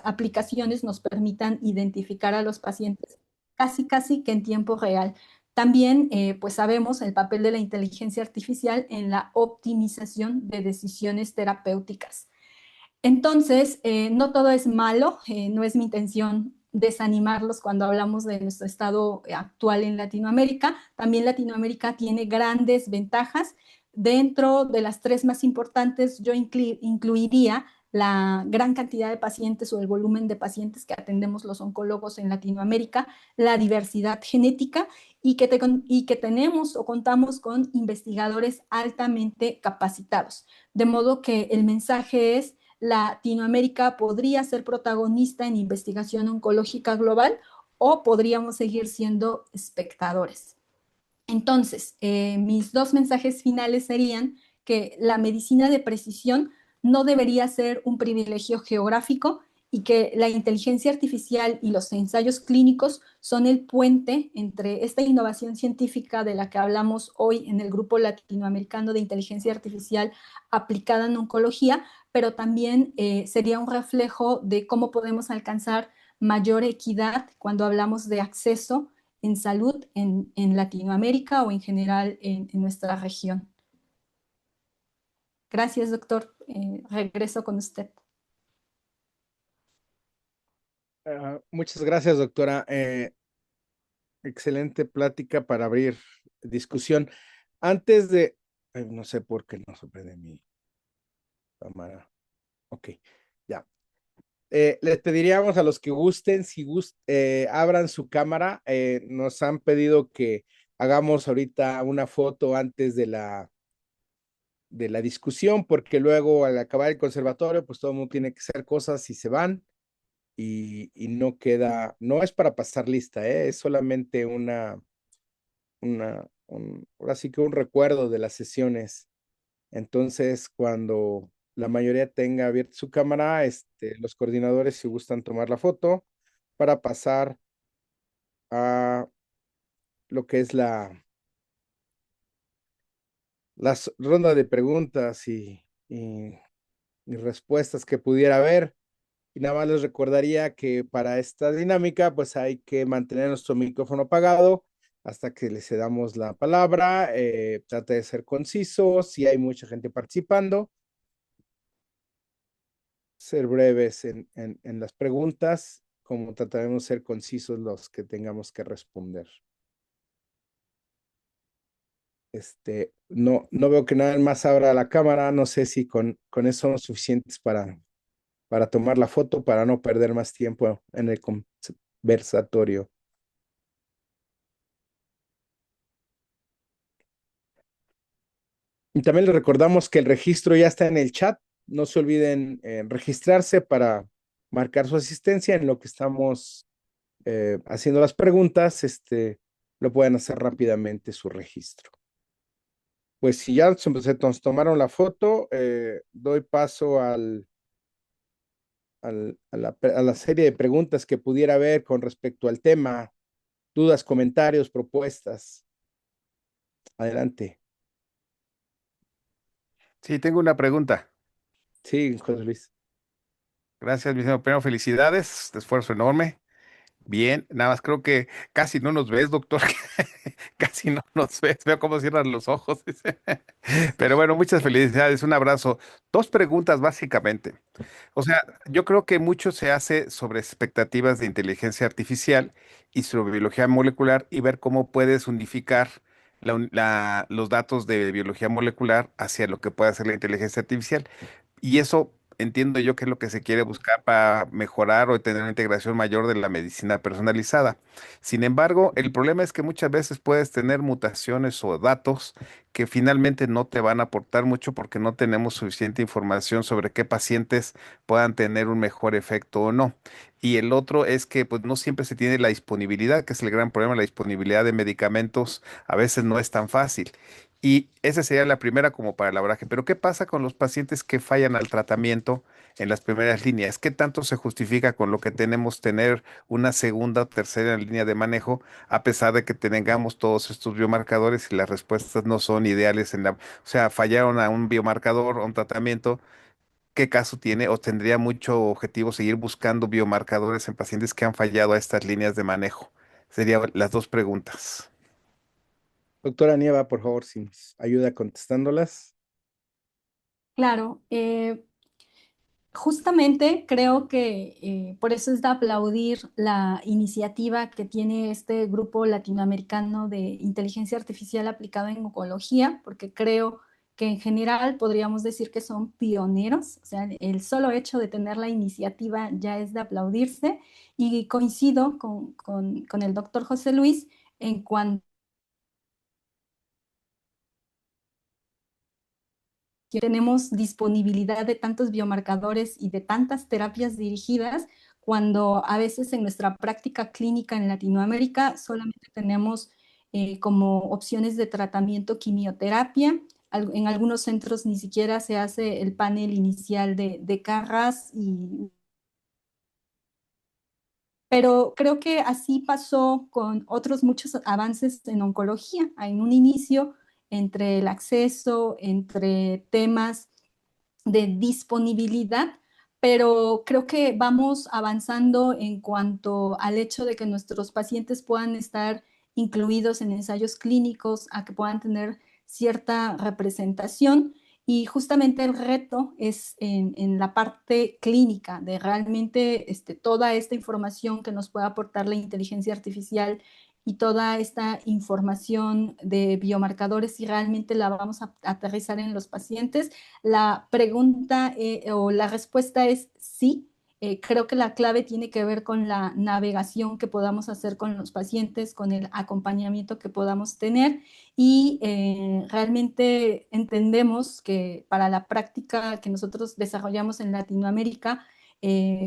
aplicaciones nos permitan identificar a los pacientes casi, casi que en tiempo real. También, pues sabemos el papel de la inteligencia artificial en la optimización de decisiones terapéuticas. Entonces, no todo es malo, no es mi intención desanimarlos cuando hablamos de nuestro estado actual en Latinoamérica. También Latinoamérica tiene grandes ventajas. Dentro de las 3 más importantes, yo incluiría la gran cantidad de pacientes o el volumen de pacientes que atendemos los oncólogos en Latinoamérica, la diversidad genética y que tenemos o contamos con investigadores altamente capacitados. De modo que el mensaje es: Latinoamérica podría ser protagonista en investigación oncológica global o podríamos seguir siendo espectadores. Entonces, mis 2 mensajes finales serían que la medicina de precisión no debería ser un privilegio geográfico y que la inteligencia artificial y los ensayos clínicos son el puente entre esta innovación científica de la que hablamos hoy en el Grupo Latinoamericano de Inteligencia Artificial aplicada en oncología, pero también sería un reflejo de cómo podemos alcanzar mayor equidad cuando hablamos de acceso en salud en Latinoamérica o en general en nuestra región. Gracias, doctor. Regreso con usted. Muchas gracias, doctora. Excelente plática para abrir discusión. Antes de Ay, no sé por qué no se prende mi cámara. Ok, ya. Les pediríamos a los que gusten, si abran su cámara. Nos han pedido que hagamos ahorita una foto antes de la discusión, porque luego al acabar el conservatorio, pues todo el mundo tiene que hacer cosas y se van y no queda, no es para pasar lista, es solamente ahora sí que un recuerdo de las sesiones. Entonces, cuando la mayoría tenga abierta su cámara, los coordinadores, si gustan tomar la foto, para pasar a lo que es la ronda de preguntas y respuestas que pudiera haber. Y nada más les recordaría que para esta dinámica, pues hay que mantener nuestro micrófono apagado hasta que le cedamos la palabra. Trate de ser conciso, si hay mucha gente participando, ser breves en las preguntas, como trataremos de ser concisos los que tengamos que responder. No veo que nada más abra la cámara, no sé si con eso somos suficientes para tomar la foto, para no perder más tiempo en el conversatorio. Y también les recordamos que el registro ya está en el chat. No se olviden registrarse para marcar su asistencia en lo que estamos haciendo las preguntas. Lo pueden hacer rápidamente su registro. Pues si ya se nos tomaron la foto, doy paso a la serie de preguntas que pudiera haber con respecto al tema, dudas, comentarios, propuestas. Adelante. Sí, tengo una pregunta. Sí, José Luis. Gracias, mi señor. Primero, felicidades, esfuerzo enorme. Bien, nada más creo que casi no nos ves, doctor. Casi no nos ves. Veo cómo cierran los ojos. Pero bueno, muchas felicidades. Un abrazo. Dos preguntas básicamente. O sea, yo creo que mucho se hace sobre expectativas de inteligencia artificial y sobre biología molecular y ver cómo puedes unificar los datos de biología molecular hacia lo que puede hacer la inteligencia artificial. Y eso entiendo yo que es lo que se quiere buscar para mejorar o tener una integración mayor de la medicina personalizada. Sin embargo, el problema es que muchas veces puedes tener mutaciones o datos que finalmente no te van a aportar mucho porque no tenemos suficiente información sobre qué pacientes puedan tener un mejor efecto o no. Y el otro es que pues no siempre se tiene la disponibilidad, que es el gran problema, la disponibilidad de medicamentos a veces no es tan fácil. Y esa sería la primera como para el abordaje. Pero ¿qué pasa con los pacientes que fallan al tratamiento en las primeras líneas? ¿Qué tanto se justifica con lo que tenemos tener una segunda o tercera línea de manejo a pesar de que tengamos todos estos biomarcadores y las respuestas no son ideales o sea, fallaron a un biomarcador o un tratamiento? ¿Qué caso tiene o tendría mucho objetivo seguir buscando biomarcadores en pacientes que han fallado a estas líneas de manejo? Serían las dos preguntas. Doctora Nieva, por favor, si nos ayuda contestándolas. Claro, justamente creo que por eso es de aplaudir la iniciativa que tiene este grupo latinoamericano de inteligencia artificial aplicada en oncología, porque creo que en general podríamos decir que son pioneros, o sea, el solo hecho de tener la iniciativa ya es de aplaudirse y coincido con el doctor José Luis en cuanto que tenemos disponibilidad de tantos biomarcadores y de tantas terapias dirigidas, cuando a veces en nuestra práctica clínica en Latinoamérica solamente tenemos como opciones de tratamiento quimioterapia. En algunos centros ni siquiera se hace el panel inicial de CARRAS pero creo que así pasó con otros muchos avances en oncología. En un inicio, entre el acceso, entre temas de disponibilidad, pero creo que vamos avanzando en cuanto al hecho de que nuestros pacientes puedan estar incluidos en ensayos clínicos, a que puedan tener cierta representación. Y justamente el reto es en la parte clínica, de realmente toda esta información que nos puede aportar la inteligencia artificial y toda esta información de biomarcadores, si realmente la vamos a aterrizar en los pacientes. La pregunta o la respuesta es sí. Creo que la clave tiene que ver con la navegación que podamos hacer con los pacientes, con el acompañamiento que podamos tener y realmente entendemos que para la práctica que nosotros desarrollamos en Latinoamérica,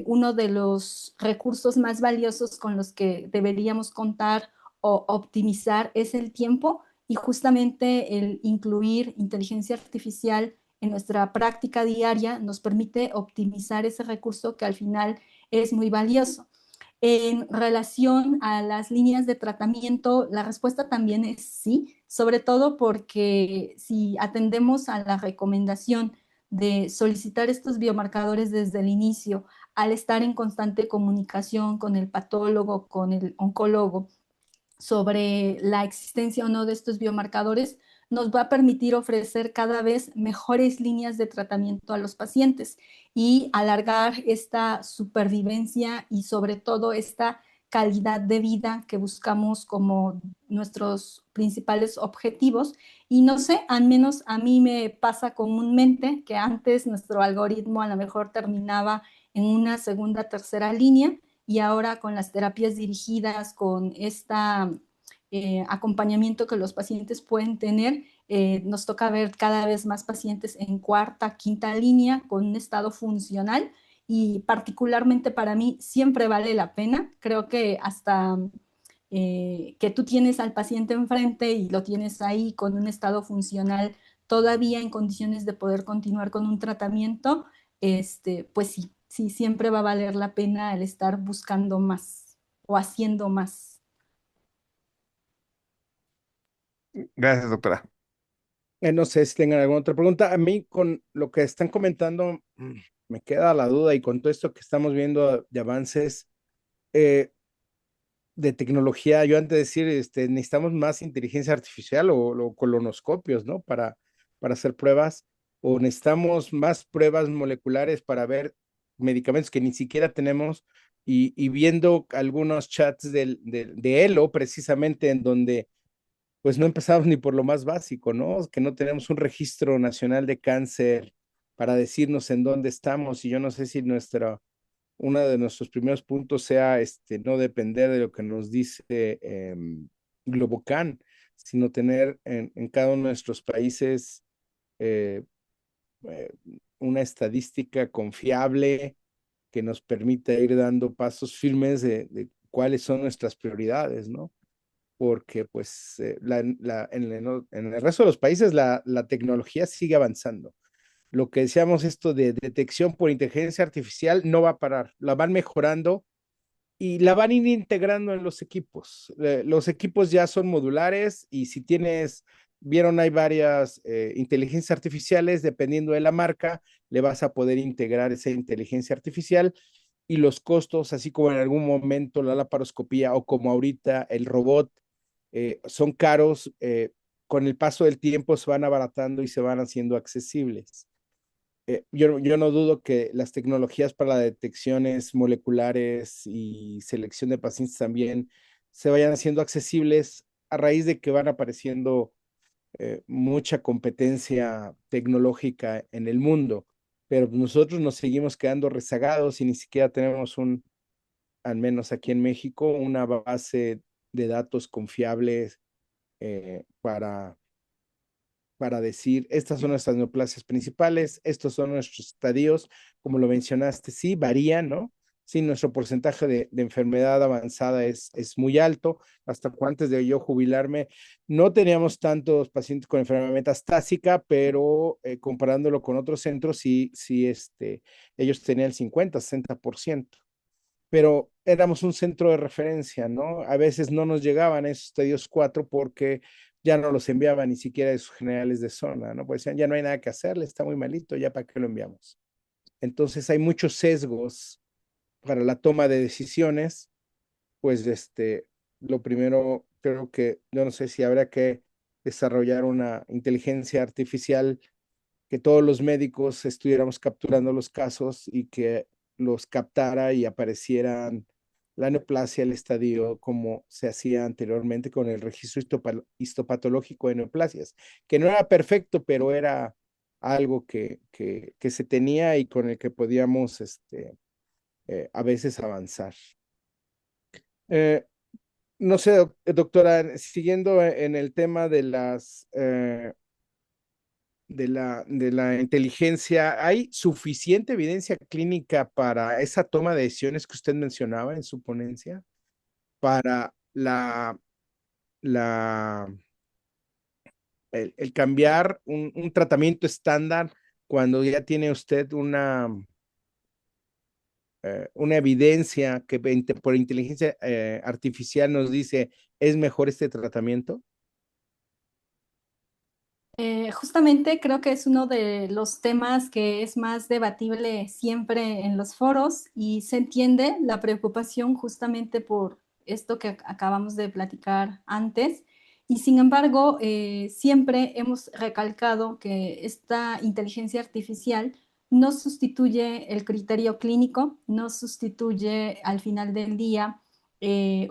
uno de los recursos más valiosos con los que deberíamos contar o optimizar es el tiempo y justamente el incluir inteligencia artificial en nuestra práctica diaria nos permite optimizar ese recurso que al final es muy valioso. En relación a las líneas de tratamiento, la respuesta también es sí, sobre todo porque si atendemos a la recomendación de solicitar estos biomarcadores desde el inicio, al estar en constante comunicación con el patólogo, con el oncólogo, sobre la existencia o no de estos biomarcadores, nos va a permitir ofrecer cada vez mejores líneas de tratamiento a los pacientes y alargar esta supervivencia y sobre todo esta calidad de vida que buscamos como nuestros principales objetivos. Y no sé, al menos a mí me pasa comúnmente que antes nuestro algoritmo a lo mejor terminaba en una segunda, tercera línea y ahora con las terapias dirigidas, con este acompañamiento que los pacientes pueden tener, nos toca ver cada vez más pacientes en cuarta, quinta línea con un estado funcional y particularmente para mí siempre vale la pena. Creo que hasta que tú tienes al paciente enfrente y lo tienes ahí con un estado funcional todavía en condiciones de poder continuar con un tratamiento, pues sí, sí, siempre va a valer la pena el estar buscando más o haciendo más. Gracias, doctora. No sé si tengan alguna otra pregunta. A mí, con lo que están comentando, me queda la duda y con todo esto que estamos viendo de avances eh, de tecnología, yo antes de decir, necesitamos más inteligencia artificial o colonoscopios, ¿no? Para hacer pruebas, o necesitamos más pruebas moleculares para ver medicamentos que ni siquiera tenemos y viendo algunos chats de Elo, precisamente en donde pues no empezamos ni por lo más básico, ¿no? Que no tenemos un registro nacional de cáncer para decirnos en dónde estamos y yo no sé si uno de nuestros primeros puntos sea no depender de lo que nos dice Globocan, sino tener en cada uno de nuestros países eh, eh, una estadística confiable que nos permita ir dando pasos firmes de cuáles son nuestras prioridades, ¿no? Porque pues en el resto de los países la tecnología sigue avanzando. Lo que decíamos, esto de detección por inteligencia artificial no va a parar, la van mejorando y la van a ir integrando en los equipos. Los equipos ya son modulares y si vieron, hay varias inteligencias artificiales, dependiendo de la marca, le vas a poder integrar esa inteligencia artificial y los costos, así como en algún momento la laparoscopía o como ahorita el robot, son caros, con el paso del tiempo se van abaratando y se van haciendo accesibles. Yo no dudo que las tecnologías para las detecciones moleculares y selección de pacientes también se vayan haciendo accesibles a raíz de que van apareciendo mucha competencia tecnológica en el mundo, pero nosotros nos seguimos quedando rezagados y ni siquiera tenemos al menos aquí en México, una base de datos confiables para decir, estas son nuestras neoplasias principales, estos son nuestros estadios, como lo mencionaste, sí, varían, ¿no? Sí, nuestro porcentaje de enfermedad avanzada es muy alto. Hasta antes de yo jubilarme, no teníamos tantos pacientes con enfermedad metastásica, pero comparándolo con otros centros, sí, sí, ellos tenían el 50-60%. Pero éramos un centro de referencia, ¿no? A veces no nos llegaban esos estadios 4 porque ya no los enviaban ni siquiera de sus generales de zona, ¿no? Pues decían, ya no hay nada que hacerle, está muy malito, ya para qué lo enviamos. Entonces hay muchos sesgos para la toma de decisiones, pues lo primero creo que, yo no sé si habrá que desarrollar una inteligencia artificial que todos los médicos estuviéramos capturando los casos y que los captara y aparecieran la neoplasia, el estadio, como se hacía anteriormente con el registro histopatológico de neoplasias, que no era perfecto, pero era algo que se tenía y con el que podíamos a veces avanzar. Eh, no sé, doctora, siguiendo en el tema de la inteligencia, ¿hay suficiente evidencia clínica para esa toma de decisiones que usted mencionaba en su ponencia? Para la, el cambiar un tratamiento estándar cuando ya tiene usted una evidencia que por inteligencia artificial nos dice es mejor este tratamiento. Justamente creo que es uno de los temas que es más debatible siempre en los foros y se entiende la preocupación justamente por esto que acabamos de platicar antes. Y sin embargo, siempre hemos recalcado que esta inteligencia artificial no sustituye el criterio clínico, no sustituye al final del día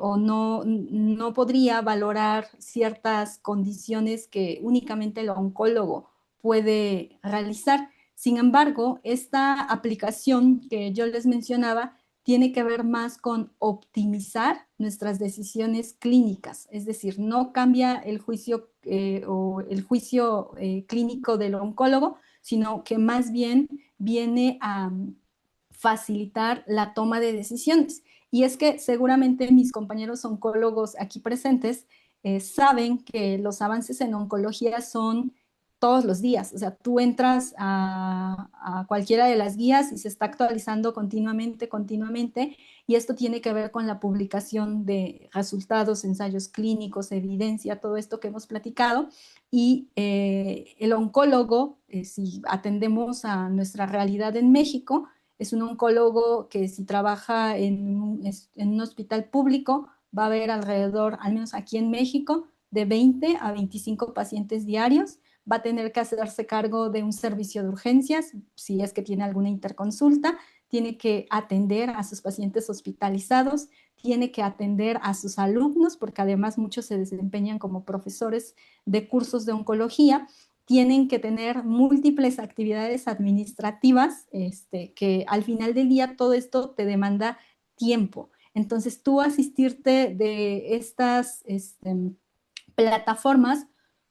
o no podría valorar ciertas condiciones que únicamente el oncólogo puede realizar. Sin embargo, esta aplicación que yo les mencionaba tiene que ver más con optimizar nuestras decisiones clínicas, es decir, no cambia el juicio o el juicio clínico del oncólogo, sino que más bien viene a facilitar la toma de decisiones. Y es que seguramente mis compañeros oncólogos aquí presentes saben que los avances en oncología son todos los días. O sea, tú entras a cualquiera de las guías y se está actualizando continuamente, continuamente. Y esto tiene que ver con la publicación de resultados, ensayos clínicos, evidencia, todo esto que hemos platicado. Y el oncólogo, si atendemos a nuestra realidad en México, es un oncólogo que si trabaja en un hospital público va a ver alrededor, al menos aquí en México, de 20 a 25 pacientes diarios. Va a tener que hacerse cargo de un servicio de urgencias, si es que tiene alguna interconsulta, tiene que atender a sus pacientes hospitalizados, tiene que atender a sus alumnos, porque además muchos se desempeñan como profesores de cursos de oncología, tienen que tener múltiples actividades administrativas, que al final del día todo esto te demanda tiempo. Entonces, tú asistirte de estas plataformas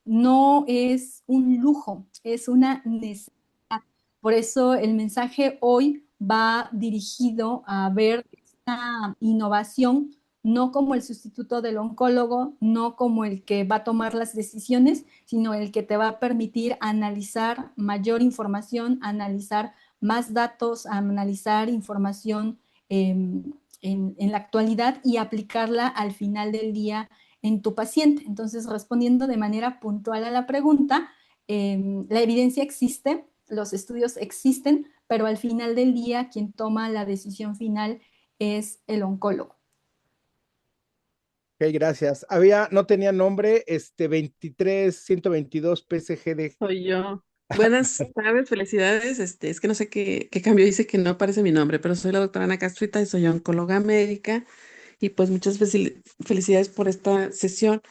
no es un lujo, es una necesidad. Por eso el mensaje hoy va dirigido a ver esta innovación no como el sustituto del oncólogo, no como el que va a tomar las decisiones, sino el que te va a permitir analizar mayor información, analizar más datos, analizar información en la actualidad y aplicarla al final del día en tu paciente. Entonces, respondiendo de manera puntual a la pregunta, la evidencia existe, los estudios existen, pero al final del día quien toma la decisión final es el oncólogo. Ok, gracias. No tenía nombre, 23122 PCGD. Soy yo. Buenas tardes, felicidades. Es que no sé qué cambio dice que no aparece mi nombre, pero soy la doctora Ana Castrita y soy oncóloga médica. Y pues muchas felicidades por esta sesión.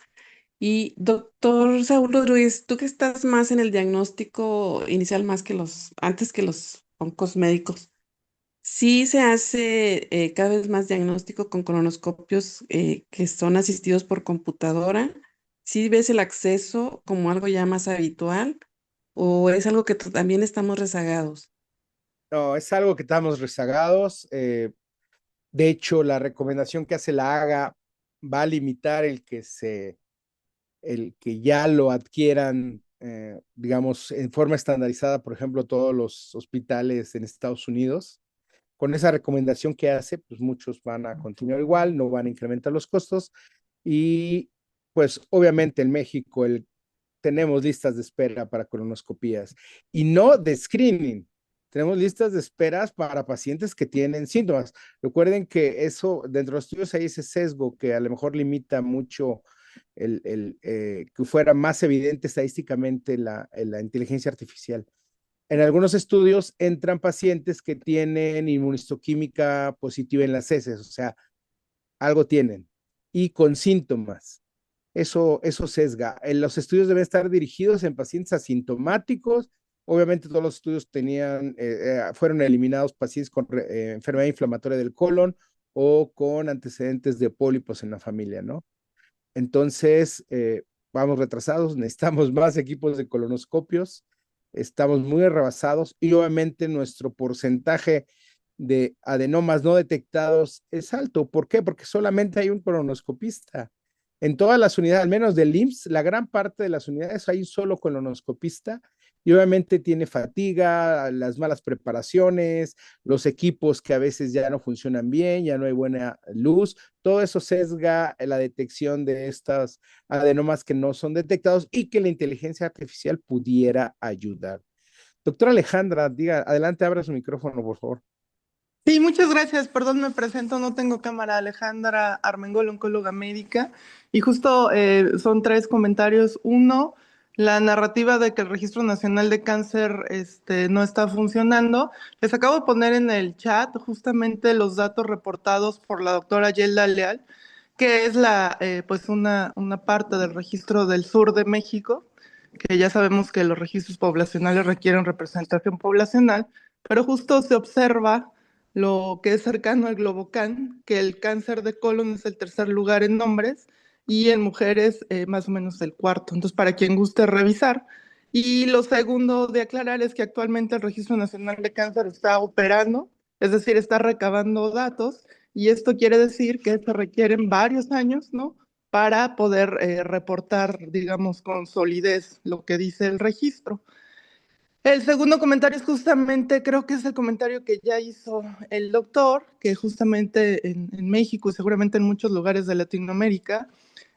Y doctor Saúl Rodríguez, tú que estás más en el diagnóstico inicial más que antes que los oncos médicos, sí se hace cada vez más diagnóstico con colonoscopios que son asistidos por computadora. ¿Sí ves el acceso como algo ya más habitual o es algo que también estamos rezagados? No, es algo que estamos rezagados. De hecho, la recomendación que hace la AGA va a limitar el que ya lo adquieran, digamos, en forma estandarizada, por ejemplo, todos los hospitales en Estados Unidos. Con esa recomendación que hace, pues muchos van a continuar igual, no van a incrementar los costos y pues obviamente en México tenemos listas de espera para colonoscopías y no de screening. Tenemos listas de esperas para pacientes que tienen síntomas. Recuerden que eso, dentro de los estudios hay ese sesgo que a lo mejor limita mucho que fuera más evidente estadísticamente la inteligencia artificial. En algunos estudios entran pacientes que tienen inmunistoquímica positiva en las heces, o sea, algo tienen y con síntomas. Eso sesga. Los estudios deben estar dirigidos en pacientes asintomáticos. Obviamente todos los estudios fueron eliminados pacientes con enfermedad inflamatoria del colon o con antecedentes de pólipos en la familia, ¿no? Entonces, vamos retrasados, necesitamos más equipos de colonoscopios, estamos muy rebasados y obviamente nuestro porcentaje de adenomas no detectados es alto. ¿Por qué? Porque solamente hay un colonoscopista. En todas las unidades, al menos del IMSS, la gran parte de las unidades hay un solo colonoscopista y obviamente tiene fatiga, las malas preparaciones, los equipos que a veces ya no funcionan bien, ya no hay buena luz, todo eso sesga la detección de estas adenomas que no son detectados y que la inteligencia artificial pudiera ayudar. Doctora Alejandra, diga, adelante, abra su micrófono, por favor. Sí, muchas gracias. Perdón, me presento, no tengo cámara. Alejandra Armengol, oncóloga médica. Y justo son tres comentarios. Uno, la narrativa de que el Registro Nacional de Cáncer no está funcionando. Les acabo de poner en el chat justamente los datos reportados por la doctora Yelda Leal, que es pues una parte del registro del sur de México, que ya sabemos que los registros poblacionales requieren representación poblacional, pero justo se observa lo que es cercano al Globocan, que el cáncer de colon es el tercer lugar en hombres y en mujeres más o menos el cuarto. Entonces, para quien guste revisar. Y lo segundo de aclarar es que actualmente el Registro Nacional de Cáncer está operando, es decir, está recabando datos y esto quiere decir que se requieren varios años, ¿no? Para poder reportar, digamos, con solidez lo que dice el registro. El segundo comentario es justamente, creo que es el comentario que ya hizo el doctor, que justamente en México y seguramente en muchos lugares de Latinoamérica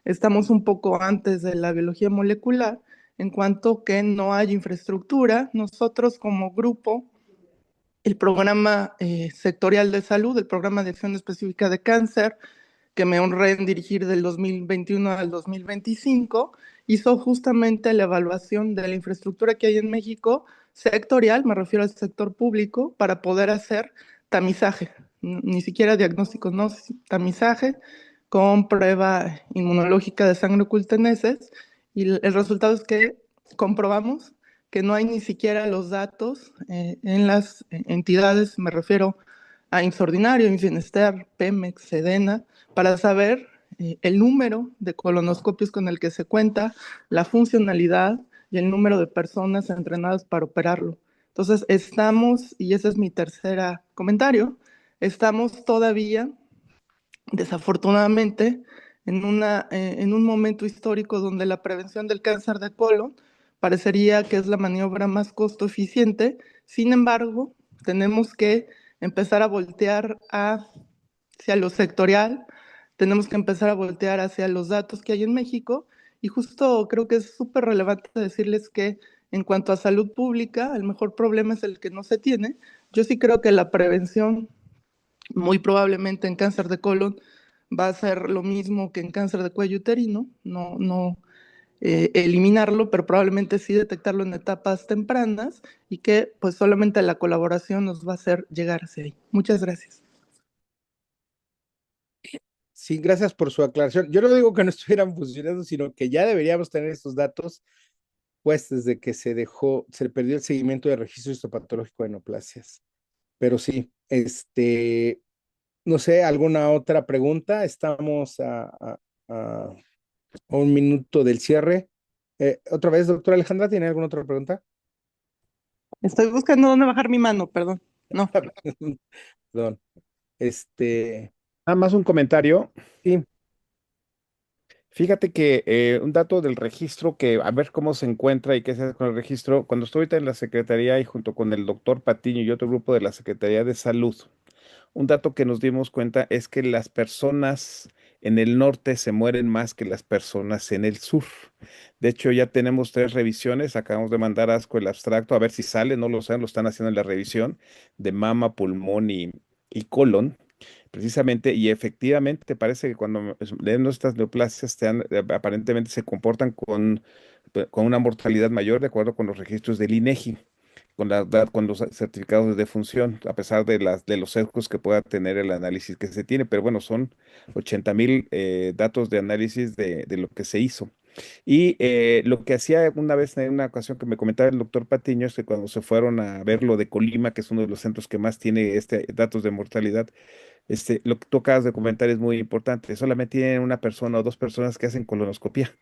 estamos un poco antes de la biología molecular en cuanto que no hay infraestructura. Nosotros como grupo, el programa sectorial de salud, el programa de acción específica de cáncer, que me honré en dirigir del 2021 al 2025, hizo justamente la evaluación de la infraestructura que hay en México, sectorial, me refiero al sector público, para poder hacer tamizaje, ni siquiera diagnóstico, no, tamizaje con prueba inmunológica de sangre oculta en heces, y el resultado es que comprobamos que no hay ni siquiera los datos en las entidades, me refiero a IMSS Ordinario, IMSS Bienestar, Pemex, Sedena, para saber el número de colonoscopios con el que se cuenta, la funcionalidad y el número de personas entrenadas para operarlo. Entonces, estamos, y ese es mi tercer comentario, estamos todavía, desafortunadamente, en un momento histórico donde la prevención del cáncer de colon parecería que es la maniobra más costo eficiente. Sin embargo, tenemos que empezar a voltear hacia lo sectorial, tenemos que empezar a voltear hacia los datos que hay en México y justo creo que es súper relevante decirles que en cuanto a salud pública, el mejor problema es el que no se tiene. Yo sí creo que la prevención, muy probablemente en cáncer de colon, va a ser lo mismo que en cáncer de cuello uterino, no eliminarlo, pero probablemente sí detectarlo en etapas tempranas y que pues solamente la colaboración nos va a hacer llegar hacia ahí. Muchas gracias. Sí, gracias por su aclaración. Yo no digo que no estuvieran funcionando, sino que ya deberíamos tener estos datos, pues desde que se perdió el seguimiento de registro histopatológico de neoplasias. Pero sí, no sé, ¿alguna otra pregunta? Estamos a un minuto del cierre. Otra vez, doctora Alejandra, ¿tiene alguna otra pregunta? Estoy buscando dónde bajar mi mano, perdón. No. Perdón. Nada más un comentario. Sí, Fíjate que un dato del registro, que a ver cómo se encuentra y qué se hace con el registro, cuando estuve ahorita en la Secretaría y junto con el doctor Patiño y otro grupo de la Secretaría de Salud, un dato que nos dimos cuenta es que las personas en el norte se mueren más que las personas en el sur. De hecho, ya tenemos 3 revisiones, acabamos de mandar a ASCO el abstracto, a ver si sale, no lo saben, lo están haciendo en la revisión de mama, pulmón y colon precisamente, y efectivamente parece que cuando leen nuestras neoplasias aparentemente se comportan con una mortalidad mayor de acuerdo con los registros del INEGI. con los certificados de defunción, a pesar de los sesgos que pueda tener el análisis que se tiene, pero bueno, son 80,000 datos de análisis de lo que se hizo. Y lo que hacía una vez en una ocasión que me comentaba el doctor Patiño es que cuando se fueron a ver lo de Colima, que es uno de los centros que más tiene datos de mortalidad, lo que tú acabas de comentar es muy importante. Solamente tienen una persona o dos personas que hacen colonoscopia.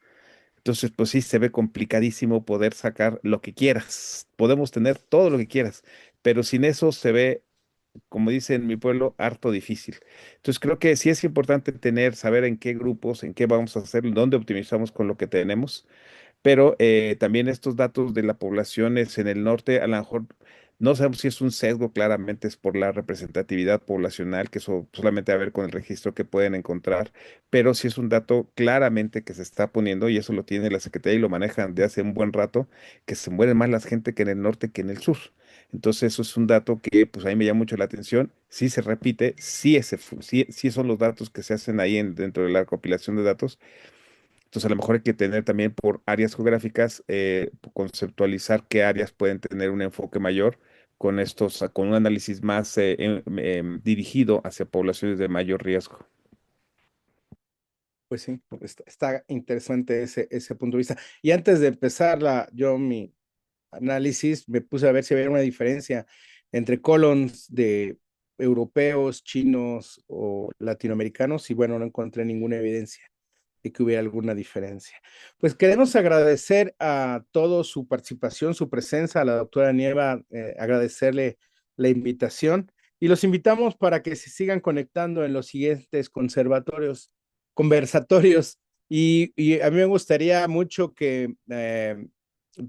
Entonces, pues sí, se ve complicadísimo poder sacar lo que quieras. Podemos tener todo lo que quieras, pero sin eso se ve, como dice en mi pueblo, harto difícil. Entonces, creo que sí es importante saber en qué grupos, en qué vamos a hacer, dónde optimizamos con lo que tenemos, pero también estos datos de la población es en el norte, a lo mejor no sabemos si es un sesgo, claramente es por la representatividad poblacional, que eso solamente a ver con el registro que pueden encontrar, pero sí es un dato claramente que se está poniendo, y eso lo tiene la Secretaría y lo manejan de hace un buen rato, que se mueren más la gente que en el norte que en el sur. Entonces, eso es un dato que pues a mí me llama mucho la atención. Sí se repite, sí son los datos que se hacen ahí dentro de la compilación de datos. Entonces, a lo mejor hay que tener también por áreas geográficas, conceptualizar qué áreas pueden tener un enfoque mayor con un análisis más dirigido hacia poblaciones de mayor riesgo. Pues sí, está interesante ese punto de vista. Y antes de empezar mi análisis, me puse a ver si había una diferencia entre colons de europeos, chinos o latinoamericanos, y bueno, no encontré ninguna evidencia de que hubiera alguna diferencia. Pues queremos agradecer a todos su participación, su presencia, a la doctora Nieva, agradecerle la invitación, y los invitamos para que se sigan conectando en los siguientes conversatorios, y a mí me gustaría mucho que,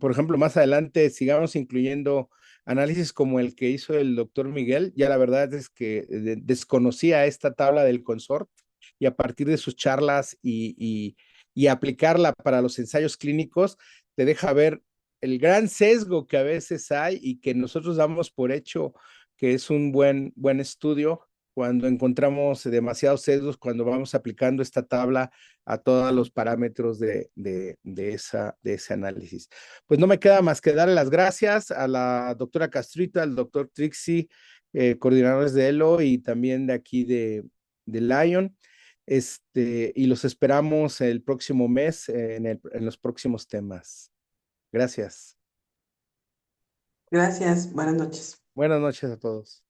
por ejemplo, más adelante sigamos incluyendo análisis como el que hizo el doctor Miguel. Ya la verdad es que desconocía esta tabla del consort, y a partir de sus charlas y aplicarla para los ensayos clínicos, te deja ver el gran sesgo que a veces hay y que nosotros damos por hecho que es un buen estudio, cuando encontramos demasiados sesgos, cuando vamos aplicando esta tabla a todos los parámetros de ese análisis. Pues no me queda más que darle las gracias a la doctora Castrita, al doctor Trixie, coordinadores de ELO y también de aquí de Lion. Y los esperamos el próximo mes en los próximos temas. Gracias. Gracias, buenas noches. Buenas noches a todos.